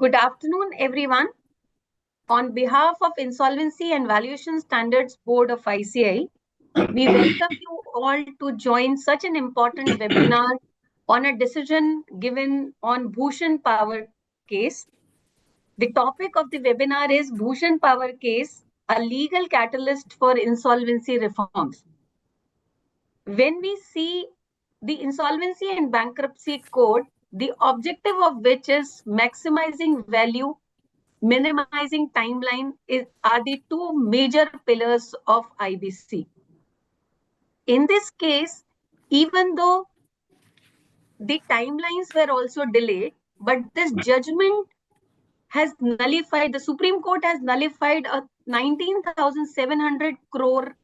Good afternoon, everyone. On behalf of Insolvency and Valuation Standards Board of ICI, we welcome you all to join such an important webinar on a decision given on Bhushan Power case. The topic of the webinar is Bhushan Power case, a legal catalyst for insolvency reforms. When we see the Insolvency and Bankruptcy Code, the objective of which is maximizing value, minimizing timeline are the two major pillars of IBC. In this case, even though the timelines were also delayed, but this judgment has nullified, the Supreme Court has nullified a 19,700 crore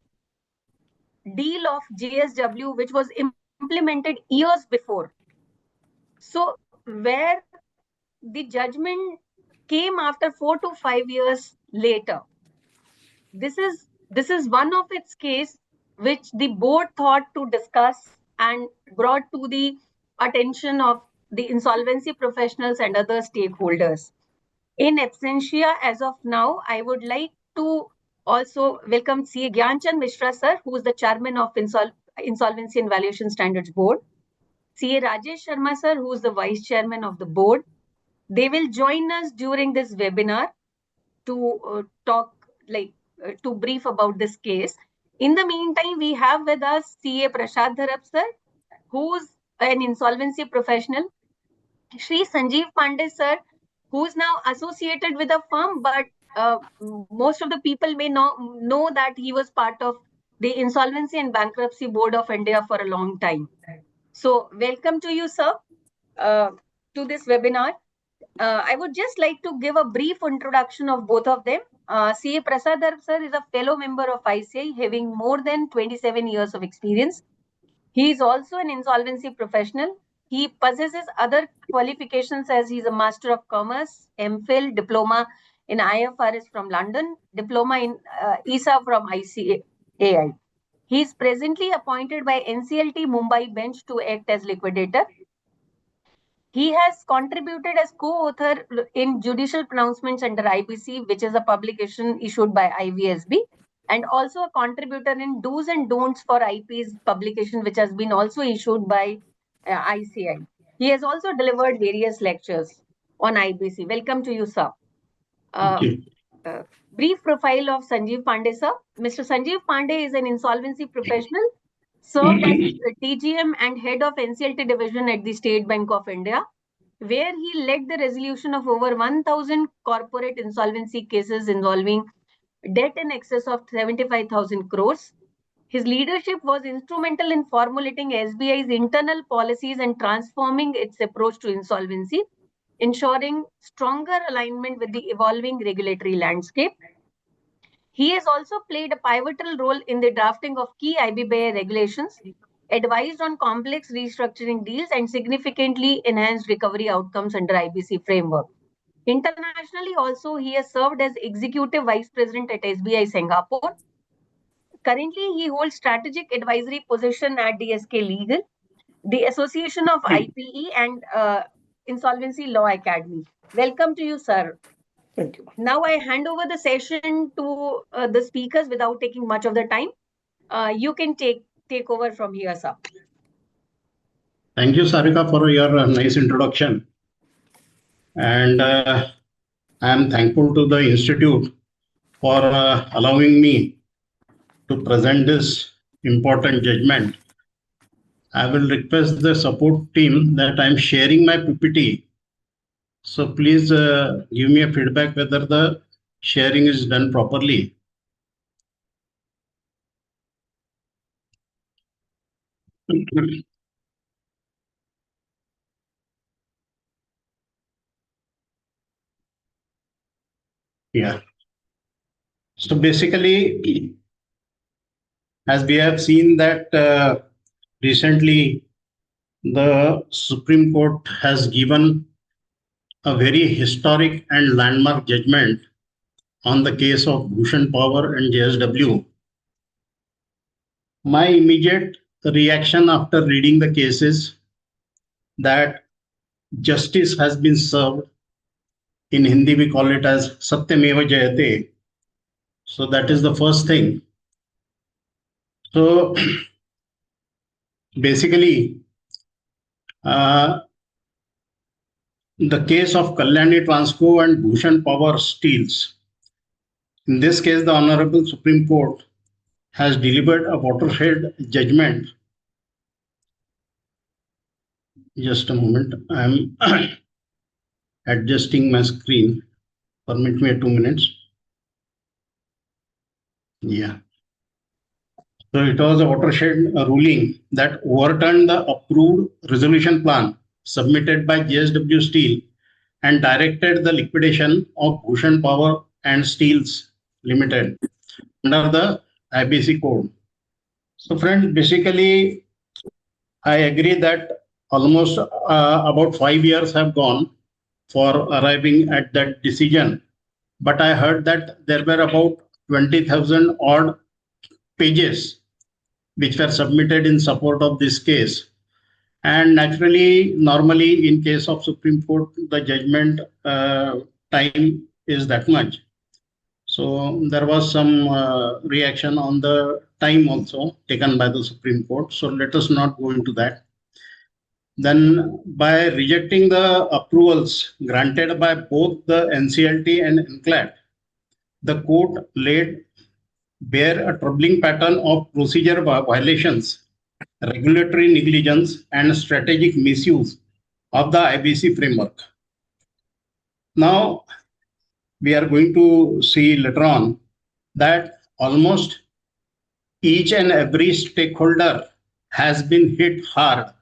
deal of JSW, which was implemented years before. So where the judgment came after 4 to 5 years later. This is one of its case which the board thought to discuss and brought to the attention of the insolvency professionals and other stakeholders. In absentia, as of now, I would like to also welcome CA Gyanchand Mishra sir, who is the chairman of Insolvency and Valuation Standards Board. CA Rajesh Sharma sir, who is the vice chairman of the board. They will join us during this webinar to to brief about this case. In the meantime, we have with us CA Prashad Dharap sir, who's an insolvency professional. Shri Sanjeev Pandey sir, who's now associated with a firm, but most of the people may know that he was part of the Insolvency and Bankruptcy Board of India for a long time. So welcome to you, sir, to this webinar. I would just like to give a brief introduction of both of them. CA Prasad Dharap sir is a fellow member of ICI, having more than 27 years of experience. He is also an insolvency professional. He possesses other qualifications as he's a Master of Commerce, MPhil, Diploma in IFRS from London, Diploma in ESA from ICAI. He is presently appointed by NCLT Mumbai bench to act as liquidator. He has contributed as co-author in judicial pronouncements under IBC, which is a publication issued by IVSB, and also a contributor in Do's and Don'ts for IP's publication, which has been also issued by ICI. He has also delivered various lectures on IBC. Welcome to you, sir. Brief profile of Sanjeev Pandey, sir. Mr. Sanjeev Pandey is an insolvency professional, served as TGM and head of NCLT division at the State Bank of India, where he led the resolution of over 1,000 corporate insolvency cases involving debt in excess of 75,000 crores. His leadership was instrumental in formulating SBI's internal policies and transforming its approach to insolvency, ensuring stronger alignment with the evolving regulatory landscape. He has also played a pivotal role in the drafting of key IBBA regulations, advised on complex restructuring deals, and significantly enhanced recovery outcomes under IBC framework. Internationally, also, he has served as Executive Vice President at SBI Singapore. Currently, he holds strategic advisory position at DSK Legal, the Association of IPE, and Insolvency Law Academy. Welcome to you, sir. Thank you. Now I hand over the session to the speakers without taking much of the time. You can take over from here, sir. Thank you, Sarika, for your nice introduction. And I am thankful to the Institute for allowing me to present this important judgment. I will request the support team that I am sharing my PPT. So please give me a feedback whether the sharing is done properly. Yeah. So basically, as we have seen that recently the Supreme Court has given a very historic and landmark judgment on the case of Bhushan Power and JSW. My immediate reaction after reading the case is that justice has been served In Hindi, we call it as Satyameva Jayate. So that is the first thing. So basically, uh, the case of Kalyani Transco and Bhushan Power Steels. In this case, the Honorable Supreme Court has delivered a watershed judgment. Just a moment, I am adjusting my screen. Permit me 2 minutes. Yeah. So it was a watershed ruling that overturned the approved resolution plan submitted by JSW Steel and directed the liquidation of Bhushan Power and Steels Limited under the IBC code. So friends, basically, I agree that almost about 5 years have gone for arriving at that decision. But I heard that there were about 20,000 odd pages which were submitted in support of this case. And naturally, normally in case of Supreme Court, the judgment time is that much. So there was some reaction on the time also taken by the Supreme Court. So let us not go into that. Then by rejecting the approvals granted by both the NCLT and NCLAT, the court laid bare a troubling pattern of procedure violations, regulatory negligence, and strategic misuse of the IBC framework. Now, we are going to see later on that almost each and every stakeholder has been hit hard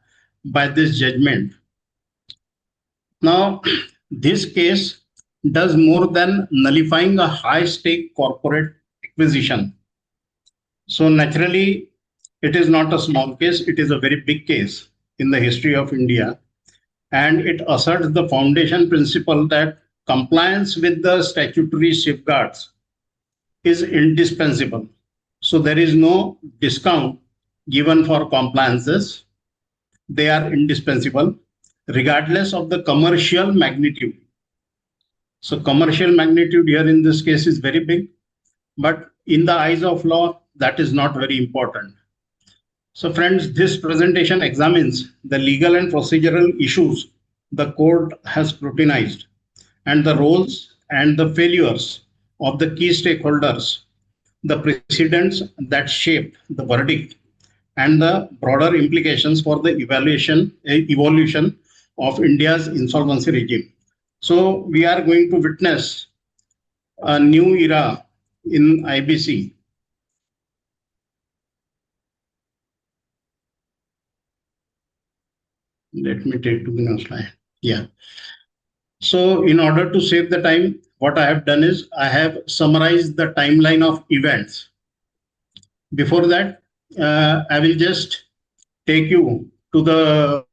by this judgment. Now, this case does more than nullifying a high stake corporate acquisition. So, naturally, it is not a small case, it is a very big case in the history of India. And it asserts the foundation principle that compliance with the statutory safeguards is indispensable. So, there is no discount given for compliances, they are indispensable regardless of the commercial magnitude. So commercial magnitude here in this case is very big, but in the eyes of law, that is not very important. So friends, this presentation examines the legal and procedural issues the court has scrutinized and the roles and the failures of the key stakeholders, the precedents that shaped the verdict, and the broader implications for the evolution of India's insolvency regime. So we are going to witness a new era in IBC. Let me take to the next slide. Yeah. So in order to save the time, what I have done is I have summarized the timeline of events. Before that, I will just take you to the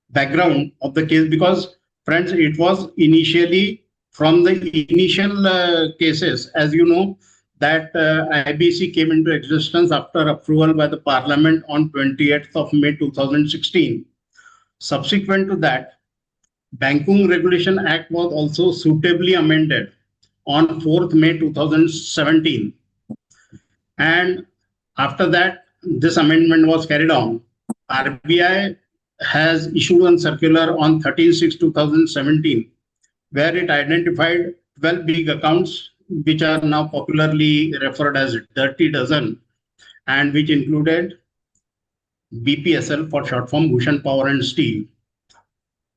background of the case because, friends, it was initially from the initial cases, as you know, that IBC came into existence after approval by the Parliament on 28th of May 2016. Subsequent to that, Banking Regulation Act was also suitably amended on 4th May 2017. And after that, this amendment was carried on. RBI has issued a circular on 13/6/2017, where it identified 12 big accounts, which are now popularly referred as Dirty Dozen, and which included BPSL for short form, Bhushan Power and Steel.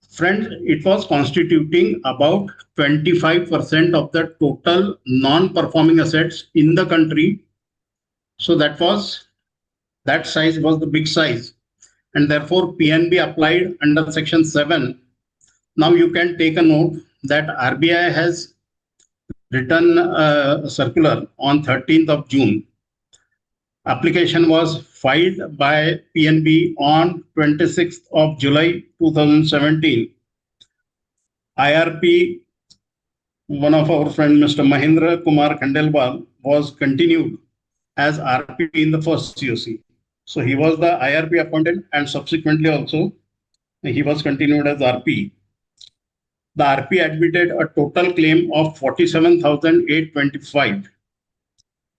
Friends, it was constituting about 25% of the total non-performing assets in the country. So that size was the big size. And therefore PNB applied under section 7. Now you can take a note that RBI has written a circular on 13th of June. Application was filed by PNB on 26th of July 2017. IRP, one of our friends, Mr. Mahendra Kumar Khandelwal, was continued as RP in the first COC. So he was the IRP appointed and subsequently also he was continued as RP. the RP admitted a total claim of 47,825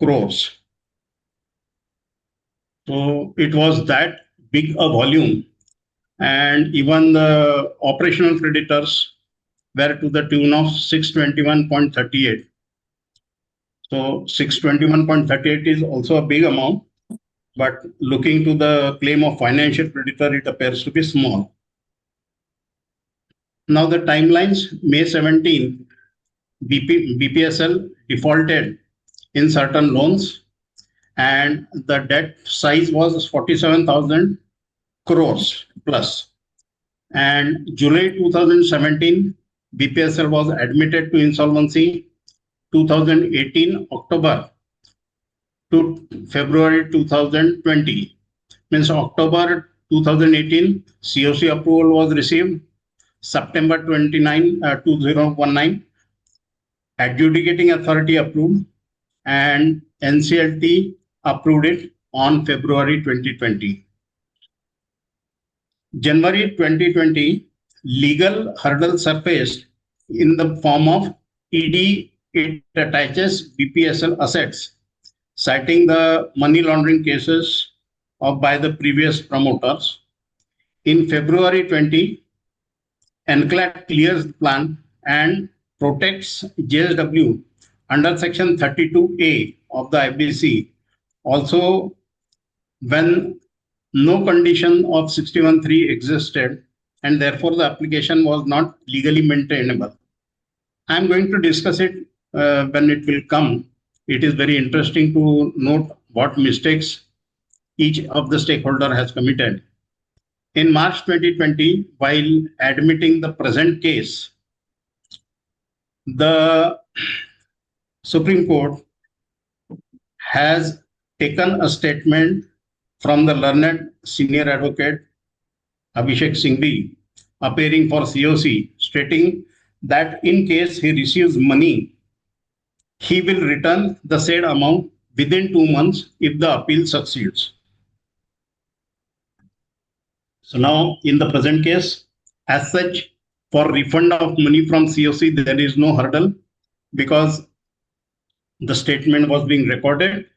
crores. So it was that big a volume, and even the operational creditors were to the tune of 621.38. So 621.38 is also a big amount, but looking to the claim of financial creditor, it appears to be small. Now the timelines: May 17, BPSL defaulted in certain loans, and the debt size was 47,000 crores plus. And July 2017, BPSL was admitted to insolvency. 2018 October to February 2020, means October 2018 COC approval was received. September 29, 2019, adjudicating authority approved, and NCLT approved it on February 2020. January 2020, legal hurdle surfaced in the form of ED. It attaches BPSL assets, citing the money laundering cases by the previous promoters. In February 20, NCLAT clears the plan and protects JSW under Section 32A of the IBC. Also, when no condition of 61.3 existed, and therefore the application was not legally maintainable. I'm going to discuss it when it will come. It is very interesting to note what mistakes each of the stakeholder has committed. In March 2020, while admitting the present case, the Supreme Court has taken a statement from the learned senior advocate Abhishek Singhvi, appearing for COC, stating that in case he receives money, he will return the said amount within 2 months if the appeal succeeds. So now in the present case, as such, for refund of money from COC, there is no hurdle because the statement was being recorded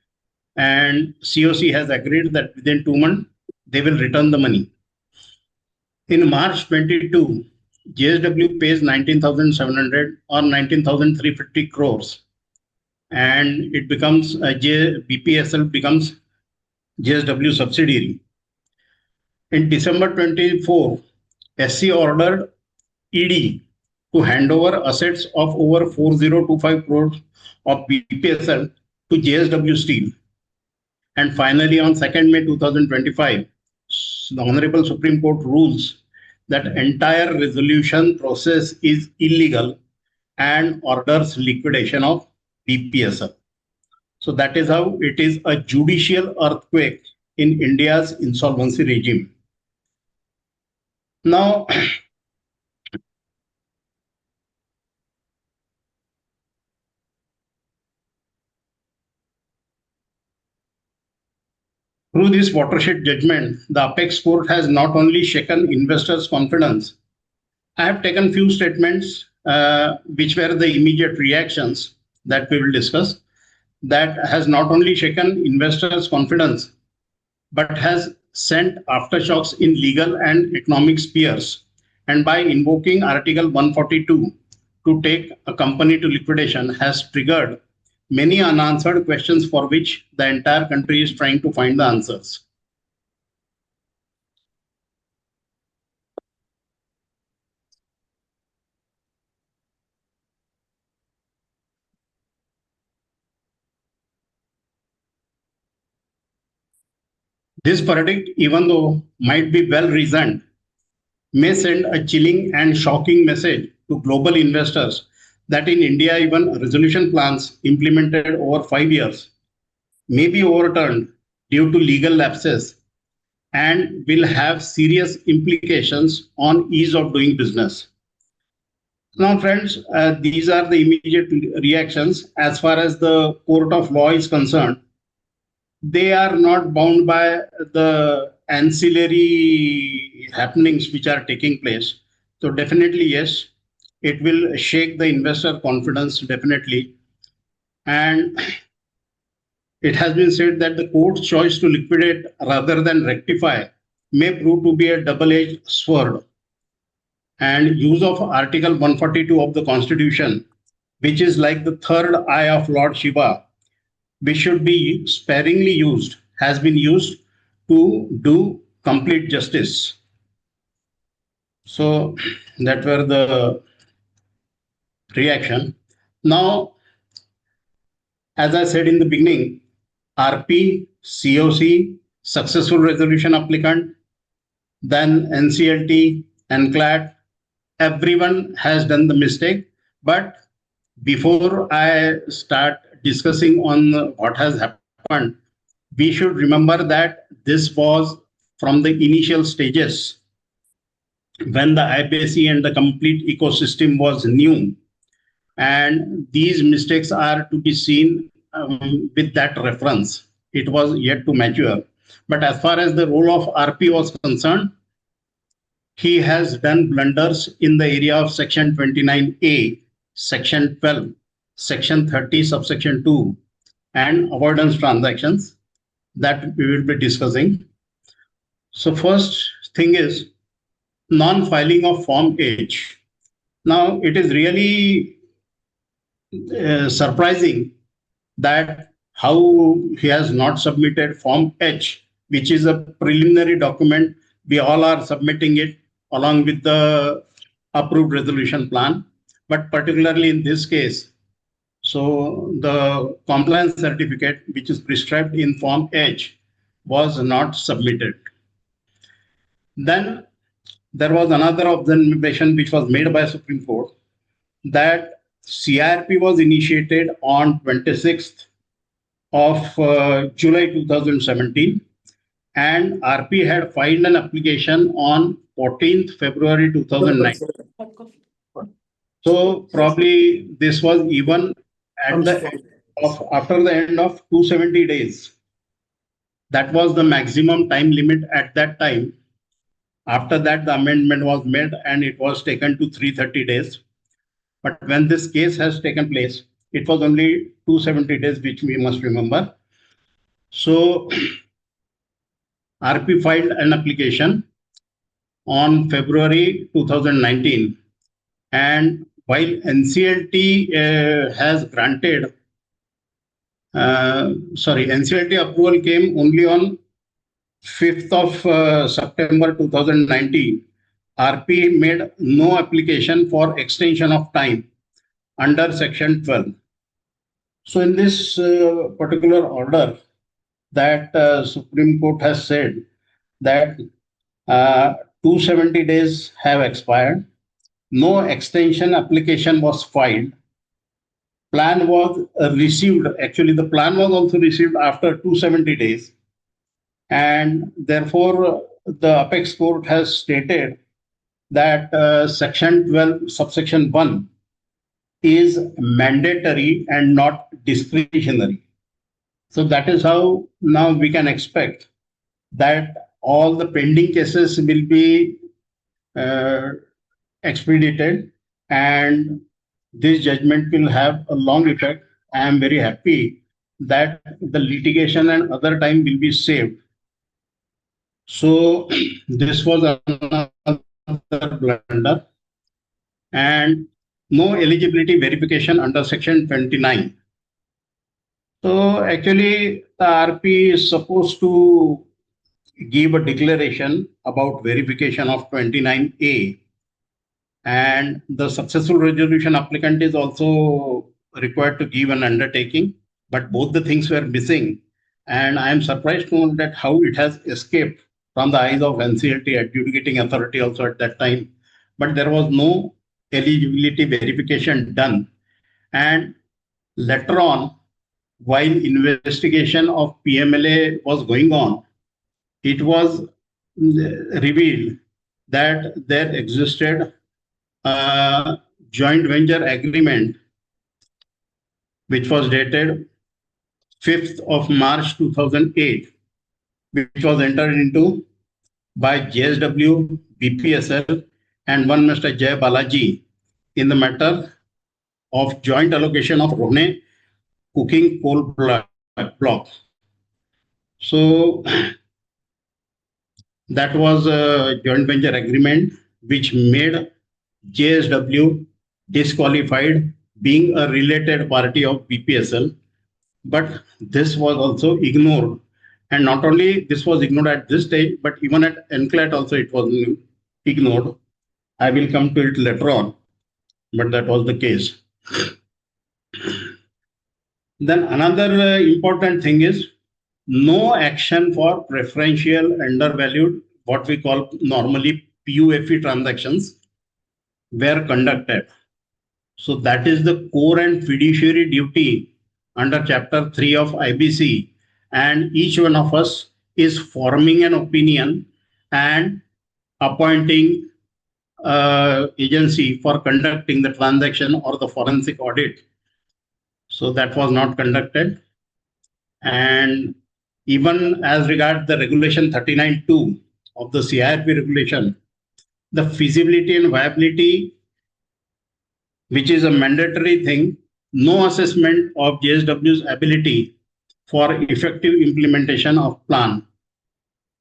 and COC has agreed that within 2 months, they will return the money. In March 22, JSW pays 19,700 or 19,350 crores, and it becomes BPSL becomes JSW subsidiary. In December 24, SC ordered ED to hand over assets of over 4025 crores of BPSL to JSW Steel. And finally, on 2nd May 2025, the Honorable Supreme Court rules that entire resolution process is illegal and orders liquidation of BPSL. So that is how it is a judicial earthquake in India's insolvency regime. Now, through this watershed judgment, the apex court has not only shaken investors' confidence. I have taken few statements which were the immediate reactions that we will discuss. That has not only shaken investors' confidence, but has sent aftershocks in legal and economic spheres. And by invoking Article 142 to take a company to liquidation has triggered many unanswered questions for which the entire country is trying to find the answers. This verdict, even though might be well reasoned, may send a chilling and shocking message to global investors that in India, even resolution plans implemented over 5 years may be overturned due to legal lapses and will have serious implications on ease of doing business. Now, friends, these are the immediate reactions. As far as the court of law is concerned, they are not bound by the ancillary happenings which are taking place. So definitely, yes, it will shake the investor confidence definitely. And it has been said that the court's choice to liquidate rather than rectify may prove to be a double-edged sword. And use of Article 142 of the Constitution, which is like the third eye of Lord Shiva, which should be sparingly used, has been used to do complete justice. So that were the reaction. Now, as I said in the beginning, RP, COC, successful resolution applicant, then NCLT, NCLAT, everyone has done the mistake. But before I start discussing on what has happened, we should remember that this was from the initial stages when the IBC and the complete ecosystem was new. And these mistakes are to be seen with that reference. It was yet to mature. But as far as the role of RP was concerned, he has done blunders in the area of Section 29A, Section 12, Section 30, subsection 2, and avoidance transactions that we will be discussing. So first thing is non-filing of Form H. Now, it is really surprising that how he has not submitted Form H, which is a preliminary document. We all are submitting it along with the approved resolution plan. But particularly in this case, so the compliance certificate, which is prescribed in Form H, was not submitted. Then there was another observation which was made by Supreme Court that CRP was initiated on 26th of July 2017, and RP had filed an application on 14th February 2019. So probably this was even at the end of, after the end of 270 days. That was the maximum time limit at that time. After that, the amendment was made and it was taken to 330 days. But when this case has taken place, it was only 270 days, which we must remember. So RP filed an application on February 2019. And while NCLT has granted, NCLT approval came only on 5th of September 2019. RP made no application for extension of time under Section 12. So in this particular order, that Supreme Court has said that 270 days have expired, no extension application was filed, plan was received, actually the plan was also received after 270 days, and therefore the apex court has stated that Section 12, subsection 1 is mandatory and not discretionary. So that is how now we can expect that all the pending cases will be expedited and this judgment will have a long effect. I am very happy that the litigation and other time will be saved. So this was another blunder, and no eligibility verification under Section 29. So actually, the RP is supposed to give a declaration about verification of 29A, and the successful resolution applicant is also required to give an undertaking, but both the things were missing. And I am surprised to know that how it has escaped from the eyes of NCLT adjudicating authority also at that time. But there was no eligibility verification done. And later on, while investigation of PMLA was going on, it was revealed that there existed a joint venture agreement which was dated 5th of March 2008, which was entered into by JSW, BPSL, and one Mr. Jay Balaji in the matter of joint allocation of Rohne cooking coal block. So that was a joint venture agreement which made JSW disqualified being a related party of BPSL. But this was also ignored. And not only this was ignored at this stage, but even at NCLAT also it was ignored. I will come to it later on, but that was the case. Then another important thing is no action for preferential undervalued, what we call normally PUFE transactions, were conducted. So that is the core and fiduciary duty under Chapter 3 of IBC. And each one of us is forming an opinion and appointing agency for conducting the transaction or the forensic audit. So that was not conducted. And even as regards the regulation 39.2 of the CIRP regulation, the feasibility and viability, which is a mandatory thing, no assessment of JSW's ability for effective implementation of plan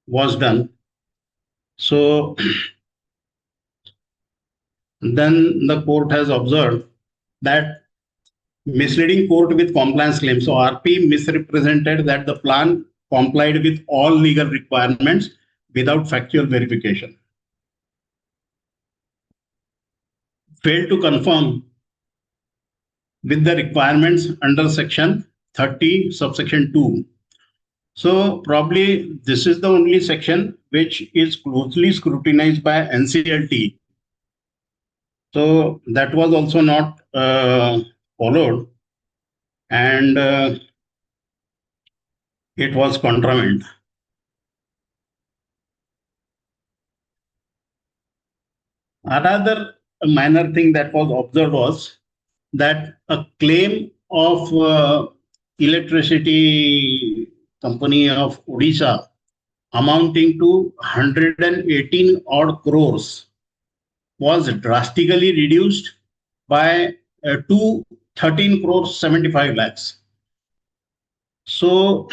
was done. So then the court has observed that misleading court with compliance claims. So RP misrepresented that the plan complied with all legal requirements without factual verification. Failed to conform with the requirements under section 30 subsection 2. So probably this is the only section which is closely scrutinized by NCLT. So that was also not followed, and it was contravened. Another minor thing that was observed was that a claim of electricity company of Odisha amounting to 118 odd crores was drastically reduced by to 13 crores 75 lakhs. So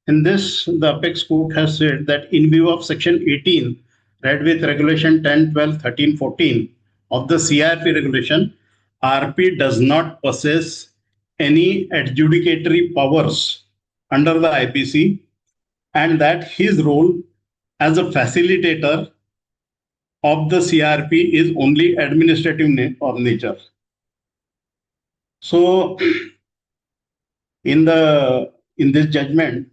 in this, the apex court has said that in view of section 18 read with regulation 10, 12, 13, 14 of the CIRP regulation, RP does not possess any adjudicatory powers under the IPC, and that his role as a facilitator of the CRP is only administrative of nature. So in this judgment,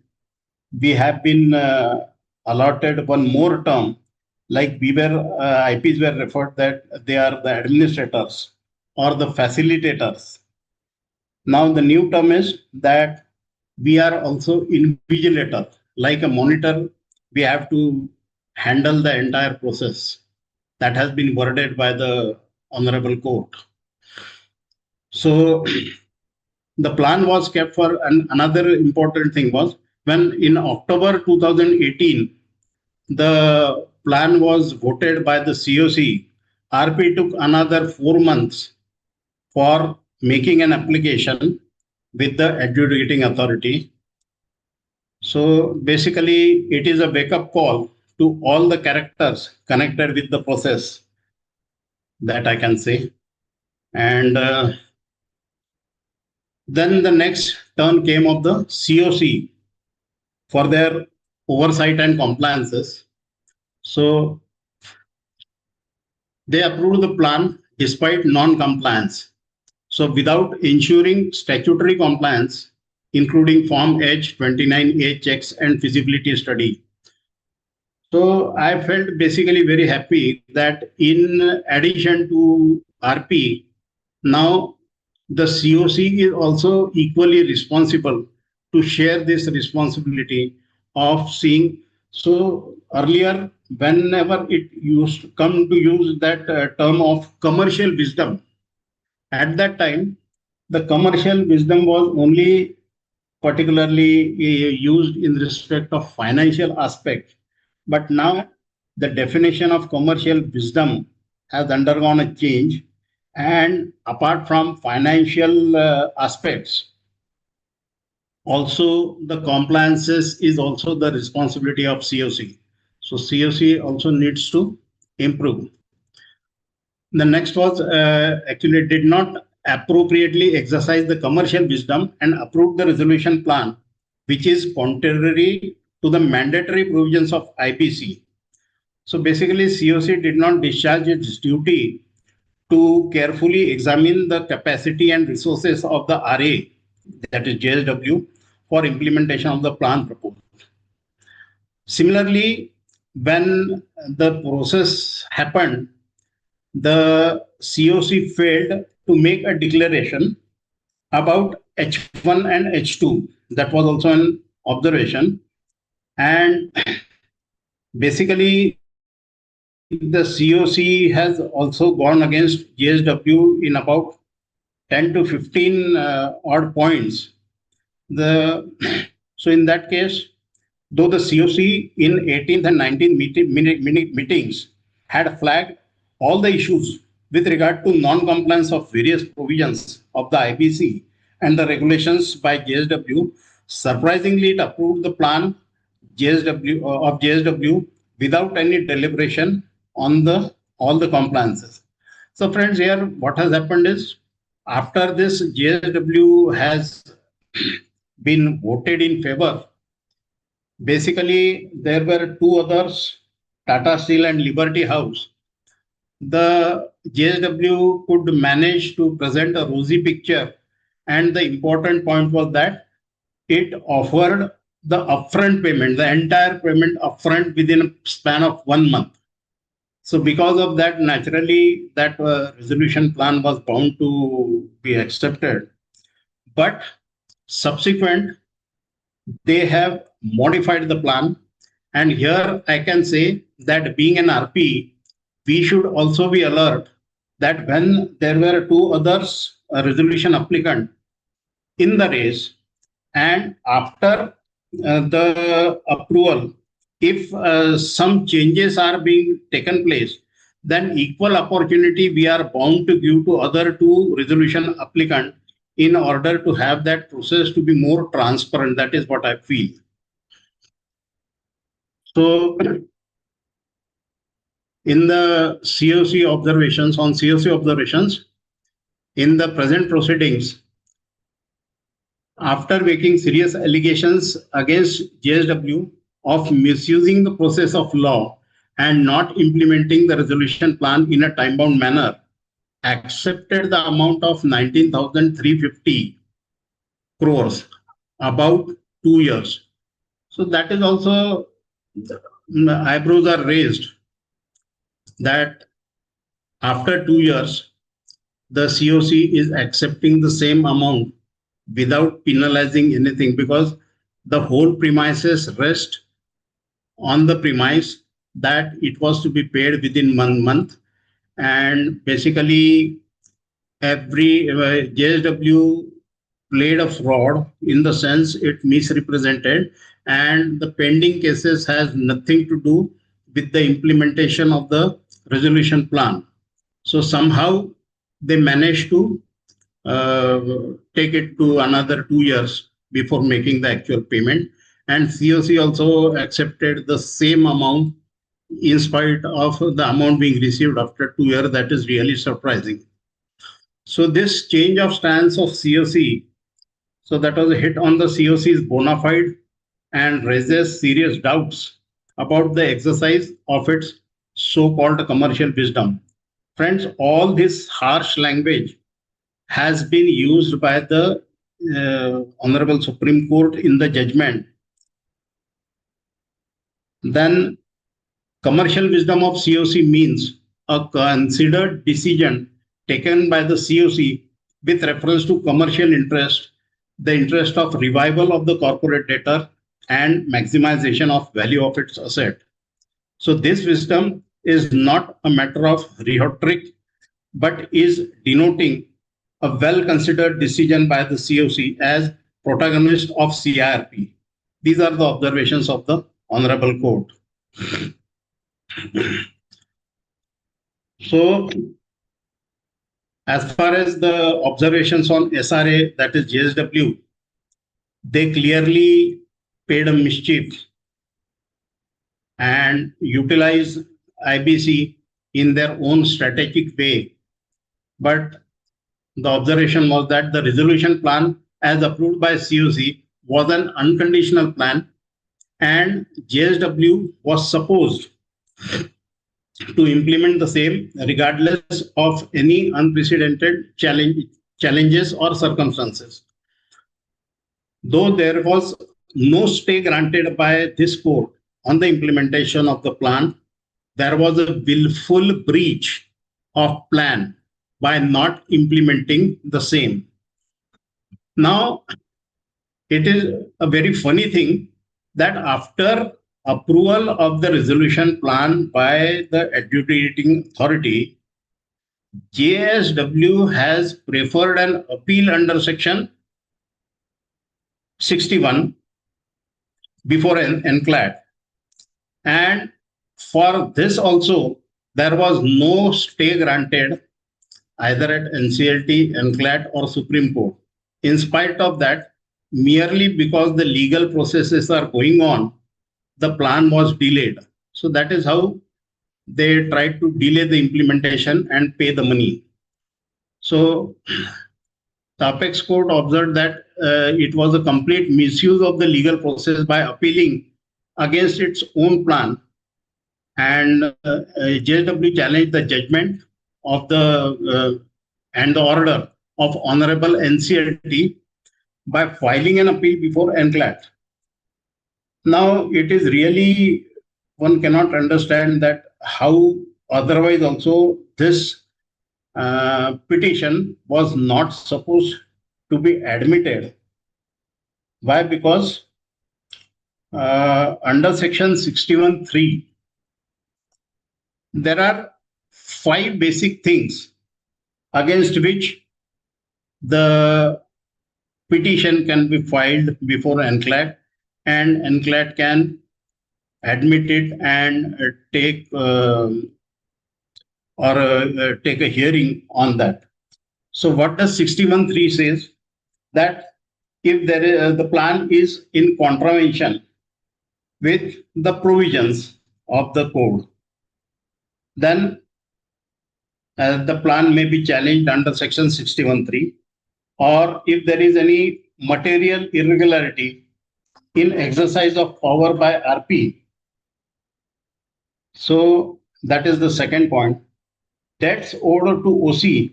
we have been allotted one more term, like we were IPs were referred that they are the administrators or the facilitators. Now the new term is that we are also invigilator, like a monitor. We have to handle the entire process. That has been worded by the Honorable Court. So the plan was kept for, and another important thing was when in October 2018, the plan was voted by the COC, RP took another 4 months for making an application with the adjudicating authority. So basically, it is a wake-up call to all the characters connected with the process, that I can say. And then the next turn came of the COC for their oversight and compliances. So they approved the plan despite non-compliance. So without ensuring statutory compliance, including Form H, 29A checks and feasibility study. So I felt basically very happy that in addition to RP, now the COC is also equally responsible to share this responsibility of seeing. So earlier, whenever it used to come to use that term of commercial wisdom, at that time, the commercial wisdom was only particularly used in respect of financial aspect. But now the definition of commercial wisdom has undergone a change, And apart from financial aspects, also the compliances is also the responsibility of COC. So COC also needs to improve. The next was actually did not appropriately exercise the commercial wisdom and approve the resolution plan, which is contrary to the mandatory provisions of IPC. So basically, COC did not discharge its duty to carefully examine the capacity and resources of the RA, that is JSW, for implementation of the plan proposed. Similarly, when the process happened, the COC failed to make a declaration about H1 and H2. That was also an observation. And basically, the COC has also gone against JSW in about 10 to 15 odd points. The so in that case, though the COC in 18th and 19th meetings had flagged all the issues with regard to non-compliance of various provisions of the IBC and the regulations by JSW, surprisingly it approved the plan of JSW without any deliberation on the all the compliances. So friends, here what has happened is after this JSW has been voted in favor. Basically, there were two others, Tata Steel and Liberty House. The JSW could manage to present a rosy picture, and the important point was that it offered the upfront payment, the entire payment upfront within a span of 1 month. So, because of that, naturally, that resolution plan was bound to be accepted. But subsequent, they have modified the plan. And here I can say that being an RP, we should also be alert that when there were two others, a resolution applicant in the race, and after the approval, if some changes are being taken place, then equal opportunity we are bound to give to other two resolution applicant in order to have that process to be more transparent. That is what I feel. So in the COC observations, on COC observations, in the present proceedings, after making serious allegations against JSW of misusing the process of law and not implementing the resolution plan in a time-bound manner, accepted the amount of 19,350 crores, about 2 years. So that is also, eyebrows are raised that after 2 years, the COC is accepting the same amount without penalizing anything, because the whole premises rest on the premise that it was to be paid within 1 month. And basically, every JSW played a fraud in the sense it misrepresented, and the pending cases has nothing to do with the implementation of the resolution plan. So somehow they managed to take it to another 2 years before making the actual payment. And COC also accepted the same amount in spite of the amount being received after 2 years. That is really surprising. So this change of stance of COC, so that was a hit on the COC's bona fide and raises serious doubts about the exercise of its so-called commercial wisdom. Friends, all this harsh language has been used by the Honorable Supreme Court in the judgment. Then commercial wisdom of COC means a considered decision taken by the COC with reference to commercial interest, the interest of revival of the corporate debtor, and maximization of value of its asset. So this wisdom is not a matter of rhetoric, but is denoting a well-considered decision by the COC as protagonist of CIRP. These are the observations of the Honorable Court. So As far as the observations on SRA, that is JSW, they clearly paid a mischief and utilized IBC in their own strategic way. But the observation was that the resolution plan, as approved by COC, was an unconditional plan, and JSW was supposed to implement the same regardless of any unprecedented challenges or circumstances. Though there was no stay granted by this court on the implementation of the plan, there was a willful breach of plan by not implementing the same. Now, it is a very funny thing that after approval of the resolution plan by the adjudicating authority, JSW has preferred an appeal under section 61 before an NCLAT. And for this also, there was no stay granted either at NCLT, NCLAT, or Supreme Court. In spite of that, merely because the legal processes are going on, the plan was delayed. So that is how they tried to delay the implementation and pay the money. So the Apex Court observed that it was a complete misuse of the legal process by appealing against its own plan, and JSW challenged the judgment of the and the order of Honorable NCLT by filing an appeal before NCLAT. Now, it is really, one cannot understand that how otherwise also this petition was not supposed to be admitted. Why? Because under section 61(3), there are 5 basic things against which the petition can be filed before NCLAT, and NCLAT can admit it and take take a hearing on that. So what does 61(3) says? That if there is, the plan is in contravention with the provisions of the code, then the plan may be challenged under section 61(3), or if there is any material irregularity in exercise of power by RP. So that is the second point. Debts owed to OC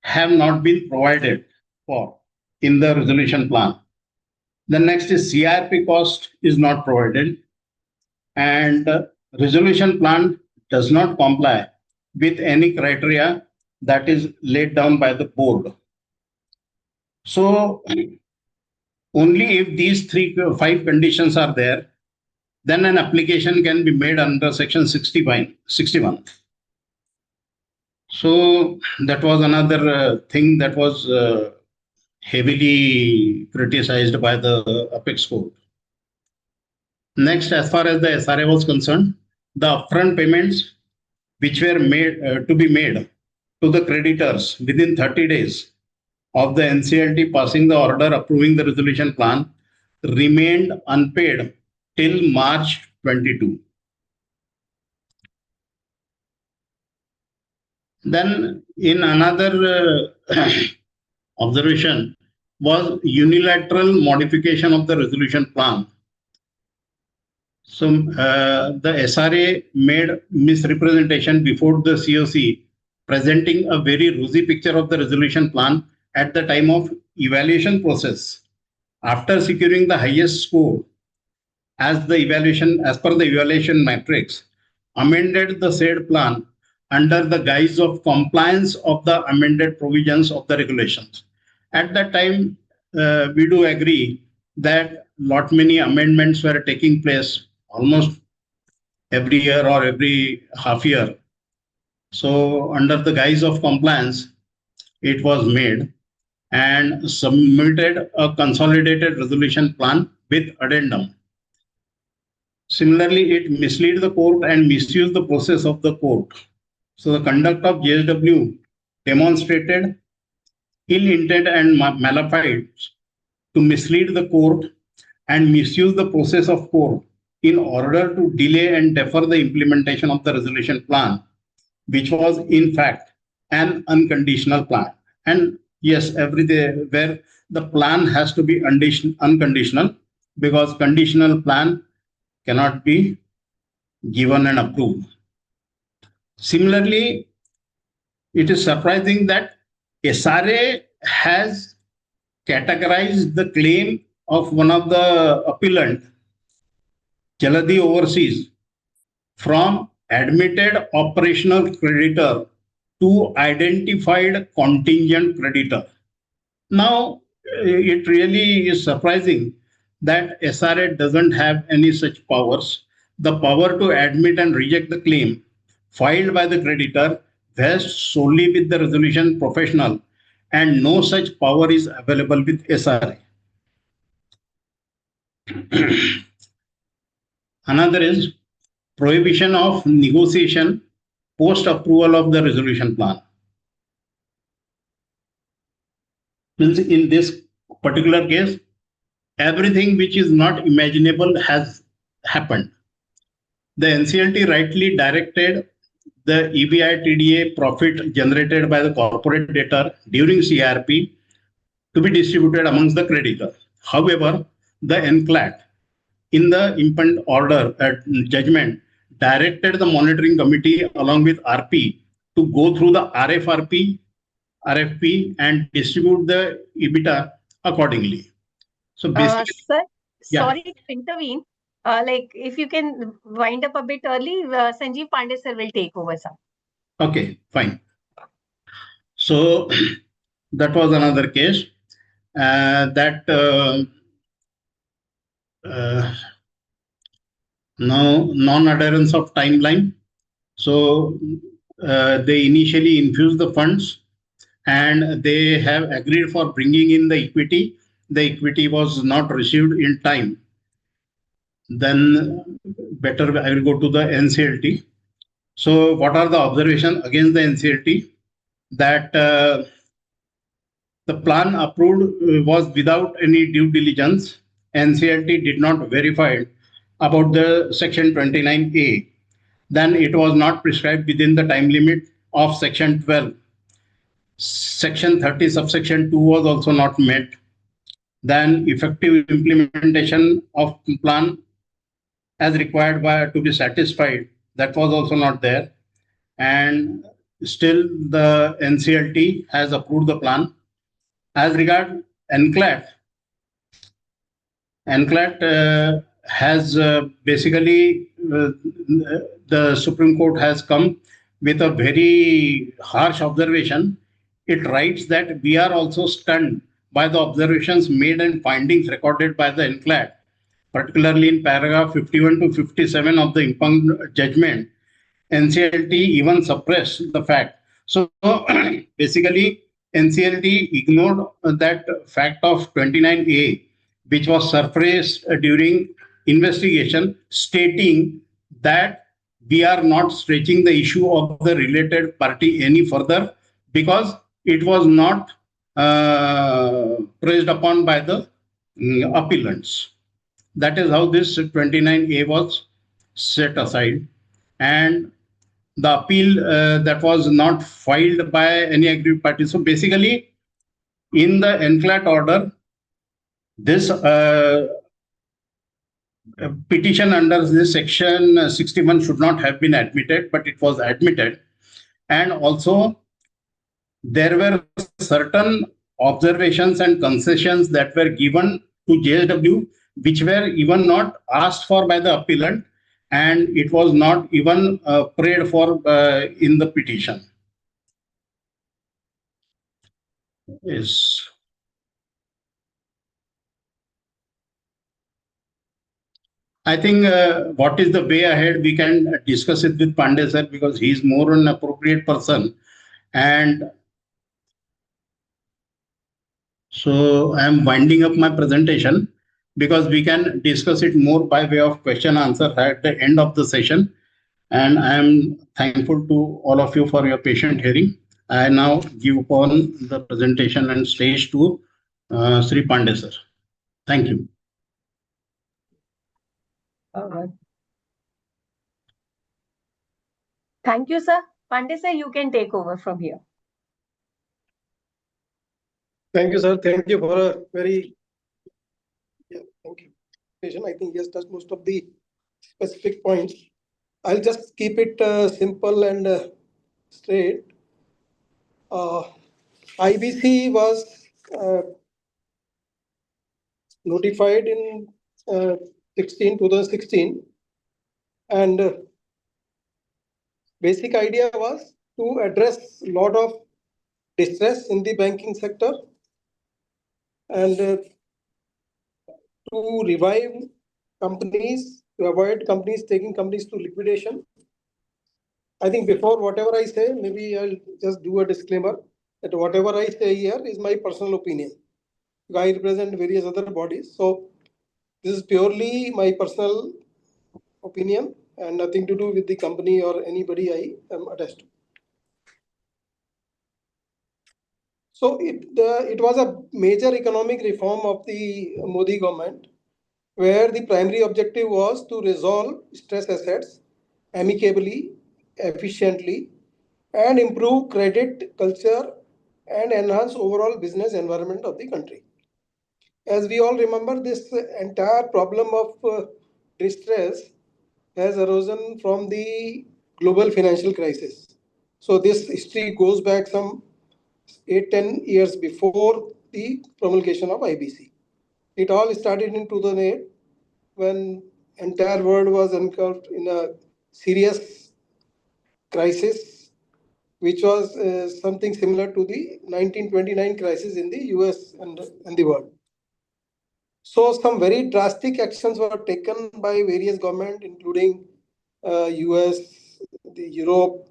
have not been provided for in the resolution plan. The next is CRP cost is not provided, and resolution plan does not comply with any criteria that is laid down by the board. So only if these 5 conditions are there, then an application can be made under section 61. So that was another thing that was heavily criticized by the Apex Court. Next, as far as the SRA was concerned, the upfront payments which were made to be made to the creditors within 30 days of the NCLT passing the order approving the resolution plan remained unpaid till March 22. Then in another observation was unilateral modification of the resolution plan. So the SRA made misrepresentation before the COC, presenting a very rosy picture of the resolution plan at the time of evaluation process. After securing the highest score as per the evaluation matrix, amended the said plan under the guise of compliance of the amended provisions of the regulations. At that time, we do agree that lot many amendments were taking place almost every year or every half year. So under the guise of compliance, it was made and submitted a consolidated resolution plan with addendum. Similarly, it misled the court and misused the process of the court. So the conduct of JSW demonstrated ill intent and malafide to mislead the court and misuse the process of court in order to delay and defer the implementation of the resolution plan, which was in fact an unconditional plan. And yes, everything where the plan has to be unconditional, because conditional plan cannot be given and approved. Similarly, it is surprising that SRA has categorized the claim of one of the appellant, Jaladi Overseas, from admitted operational creditor to identified contingent creditor. Now, it really is surprising that SRA doesn't have any such powers. The power to admit and reject the claim filed by the creditor vests solely with the resolution professional, and no such power is available with SRA. Another is prohibition of negotiation post approval of the resolution plan. In this particular case, everything which is not imaginable has happened. The NCLT rightly directed the EBI TDA profit generated by the corporate debtor during CRP to be distributed amongst the creditors. However, the NCLAT in the impugned order judgment directed the monitoring committee along with RP to go through the RFP and distribute the EBITDA accordingly. So basically, Sir, yeah, sorry to intervene. Like, if you can wind up a bit early, Sanjeev Pandey sir will take over, sir. okay, fine. So that was another case that now non-adherence of timeline. So they initially infused the funds and they have agreed for bringing in the equity. The equity was not received in time. Then better I will go to the NCLT. So what are the observations against the NCLT? That the plan approved was without any due diligence. NCLT did not verify about the section 29A. Then it was not prescribed within the time limit of section 12. Section 30 subsection 2 was also not met. Then effective implementation of plan as required by to be satisfied, that was also not there. And still the NCLT has approved the plan. As regard NCLAT, NCLAT has basically the Supreme Court has come with a very harsh observation. It writes that we are also stunned by the observations made and findings recorded by the NCLAT, particularly in paragraph 51 to 57 of the impugned judgment. NCLT even suppressed the fact. So basically, NCLT ignored that fact of 29A, which was surfaced during investigation, stating that we are not stretching the issue of the related party any further because it was not praised upon by the appellants. That is how this 29A was set aside. And the appeal that was not filed by any aggrieved party. So basically, in the NCLAT order, this petition under this section 61 should not have been admitted, but it was admitted. And also, there were certain observations and concessions that were given to JSW, which were even not asked for by the appellant, and it was not even prayed for in the petition. Yes. I think what is the way ahead, we can discuss it with Pandey sir because he is more an appropriate person. And so I am winding up my presentation because we can discuss it more by way of question answer at the end of the session. And I am thankful to all of you for your patient hearing. I now give upon the presentation and stage to Sri Pandey sir. Thank you. Thank you, sir. Pandey sir, you can take over from here. Thank you, sir. Thank you for a very thank you. I think he has touched most of the specific points. I'll just keep it simple and straight. IBC was notified in 2016, and basic idea was to address a lot of distress in the banking sector and to revive companies, to avoid companies taking companies to liquidation. I think before whatever I say, maybe I'll just do a disclaimer that whatever I say here is my personal opinion. I represent various other bodies. So this is purely my personal opinion and nothing to do with the company or anybody I am attached to. So it was a major economic reform of the Modi government, where the primary objective was to resolve stress assets amicably, efficiently, and improve credit culture and enhance overall business environment of the country. As we all remember, this entire problem of distress has arisen from the global financial crisis. So this history goes back some 8-10 years before the promulgation of IBC. It all started in 2008 when entire world was engulfed in a serious crisis, which was something similar to the 1929 crisis in the US and the world. So some very drastic actions were taken by various governments, including US, the Europe,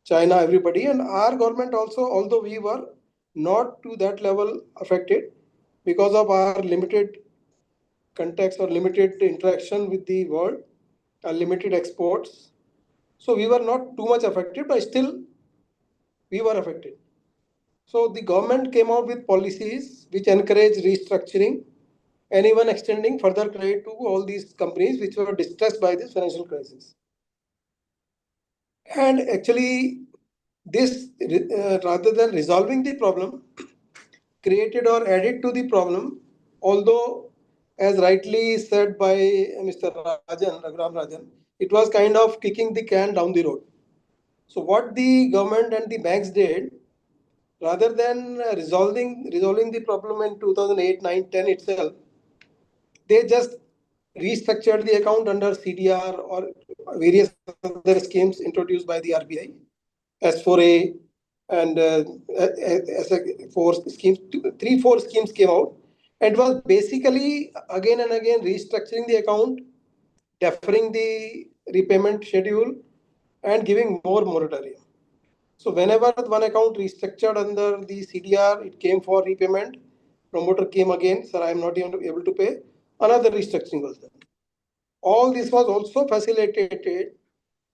China, everybody, and our government also, although we were not to that level affected because of our limited context or limited interaction with the world, limited exports. So we were not too much affected, but still we were affected. So the government came out with policies which encourage restructuring and even extending further credit to all these companies which were distressed by this financial crisis. And actually, this rather than resolving the problem, created or added to the problem, although as rightly said by Mr. Raghuram Rajan, it was kind of kicking the can down the road. So what the government and the banks did, rather than resolving the problem in 2008, 9, 10 itself, they just restructured the account under CDR or various other schemes introduced by the RBI, S4A, and S4 schemes, 3-4 schemes came out. And it was basically again and again restructuring the account, deferring the repayment schedule, and giving more moratorium. So whenever one account restructured under the CDR, it came for repayment. Promoter came again, sir, I am not able to pay. Another restructuring was done. All this was also facilitated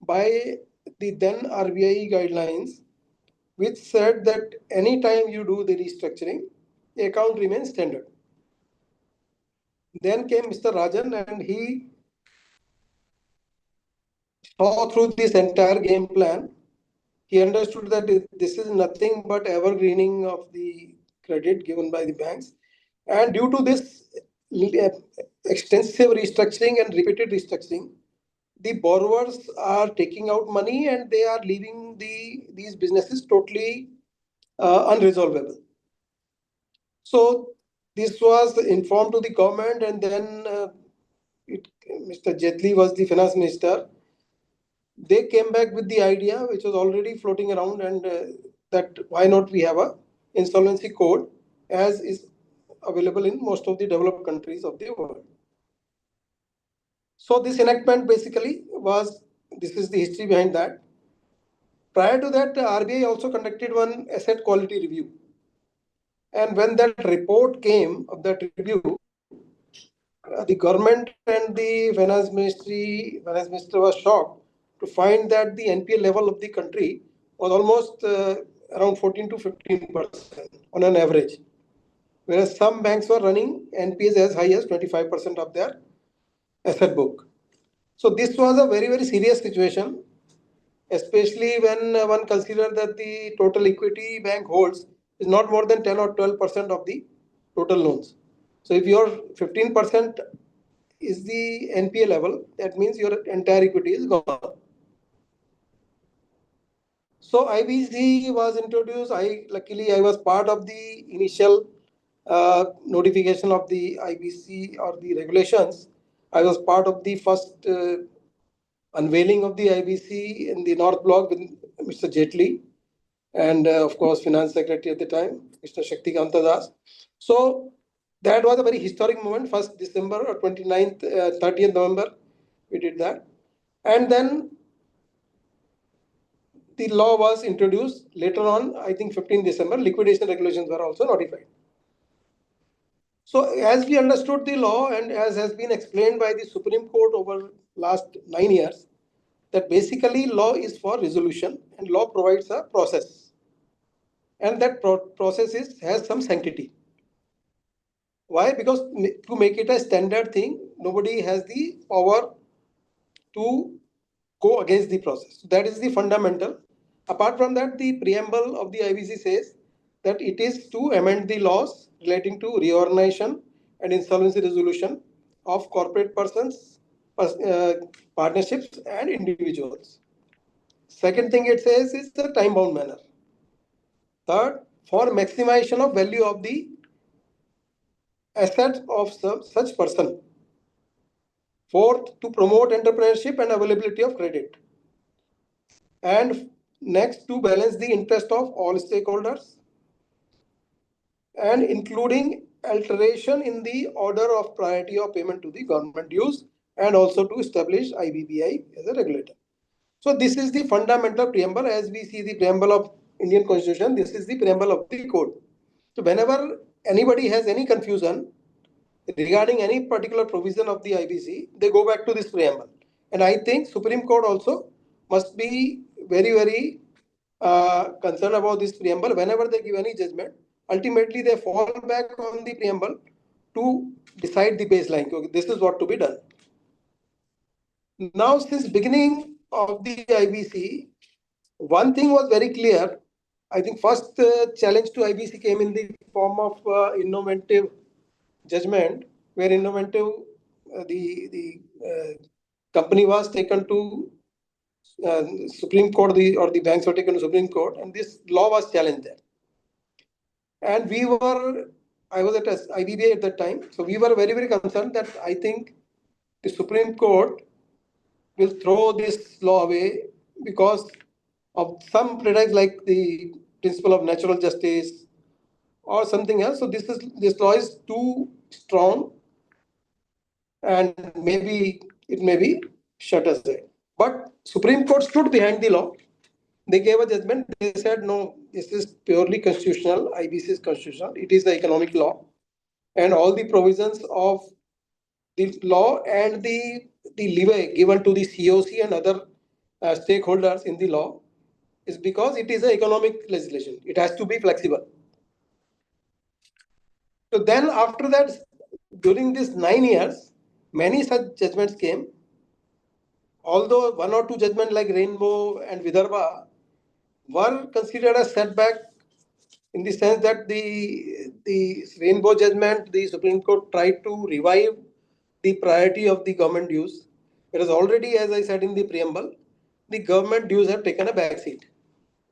by the then RBI guidelines, which said that anytime you do the restructuring, the account remains standard. Then came Mr. Rajan and he saw through this entire game plan. He understood that this is nothing but evergreening of the credit given by the banks. And due to this extensive restructuring and repeated restructuring, the borrowers are taking out money and they are leaving these businesses totally unresolvable. So this was informed to the government, and then Mr. Jetli was the finance minister. They came back with the idea, which was already floating around, and that why not we have a insolvency code as is available in most of the developed countries of the world. So this enactment basically was, this is the history behind that. Prior to that, RBI also conducted one asset quality review. And when that report came of that review, the government and the finance minister was shocked to find that the NPA level of the country was almost around 14 to 15% on an average, whereas some banks were running NPAs as high as 25% of their asset book. So this was a very, very serious situation, especially when one considers that the total equity bank holds is not more than 10 or 12% of the total loans. So if your 15% is the NPA level, that means your entire equity is gone. So IBC was introduced. Luckily I was part of the initial notification of the IBC or the regulations. I was part of the first unveiling of the IBC in the North Block with Mr. Jaitley and of course Finance Secretary at the time, Mr. Shaktikanta Das. So that was a very historic moment. 1st December or 29th, 30th November, we did that. And then the law was introduced later on, I think 15th December, liquidation regulations were also notified. So as we understood the law and as has been explained by the Supreme Court over last 9 years, that basically law is for resolution and law provides a process. And that process has some sanctity. Why? Because to make it a standard thing, nobody has the power to go against the process. So that is the fundamental. Apart from that, the preamble of the IBC says that it is to amend the laws relating to reorganization and insolvency resolution of corporate persons, partnerships, and individuals. Second thing it says is a time-bound manner. Third, for maximization of value of the assets of such person. Fourth, to promote entrepreneurship and availability of credit. And next, to balance the interest of all stakeholders and including alteration in the order of priority of payment to the government dues and also to establish IBPI as a regulator. So this is the fundamental preamble. As we see the preamble of Indian Constitution, this is the preamble of the code. So whenever anybody has any confusion regarding any particular provision of the IBC, they go back to this preamble. And I think Supreme Court also must be very, very concerned about this preamble. Whenever they give any judgment, ultimately they fall back on the preamble to decide the baseline. Okay, this is what to be done. Now, since beginning of the IBC, one thing was very clear. I think first challenge to IBC came in the form of innovative judgment, where innovative the company was taken to Supreme Court, or the banks were taken to Supreme Court, and this law was challenged there. And I was at IBBA at that time, so we were very, very concerned that I think the Supreme Court will throw this law away because of some pretext like the principle of natural justice or something else. So this law is too strong and maybe it may be shut aside. But Supreme Court stood behind the law. They gave a judgment. They said, no, this is purely constitutional. IBC is constitutional. It is the economic law. And all the provisions of the law and the leeway given to the COC and other stakeholders in the law is because it is an economic legislation. It has to be flexible. So then after that, during these 9 years, many such judgments came. Although one or two judgments like Rainbow and Vidarbha were considered a setback in the sense that the Rainbow judgment, the Supreme Court tried to revive the priority of the government dues. Whereas already, as I said in the preamble, the government dues have taken a backseat.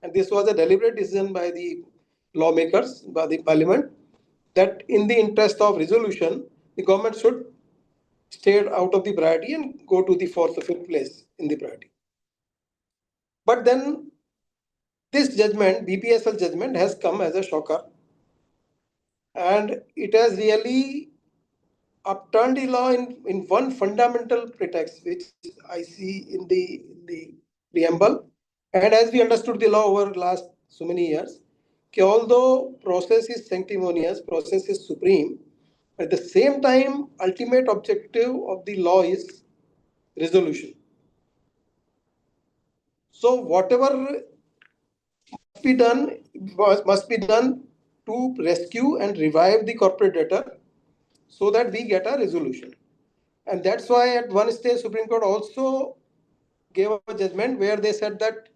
And this was a deliberate decision by the lawmakers, by the parliament, that in the interest of resolution, the government should stay out of the priority and go to the fourth or fifth place in the priority. But then this judgment, BPSL judgment, has come as a shocker. And it has really upturned the law in one fundamental pretext, which I see in the preamble. And as we understood the law over the last so many years, although process is sanctimonious, process is supreme, at the same time, ultimate objective of the law is resolution. So whatever must be done to rescue and revive the corporate debtor so that we get a resolution. And that's why at one stage Supreme Court also gave a judgment where they said that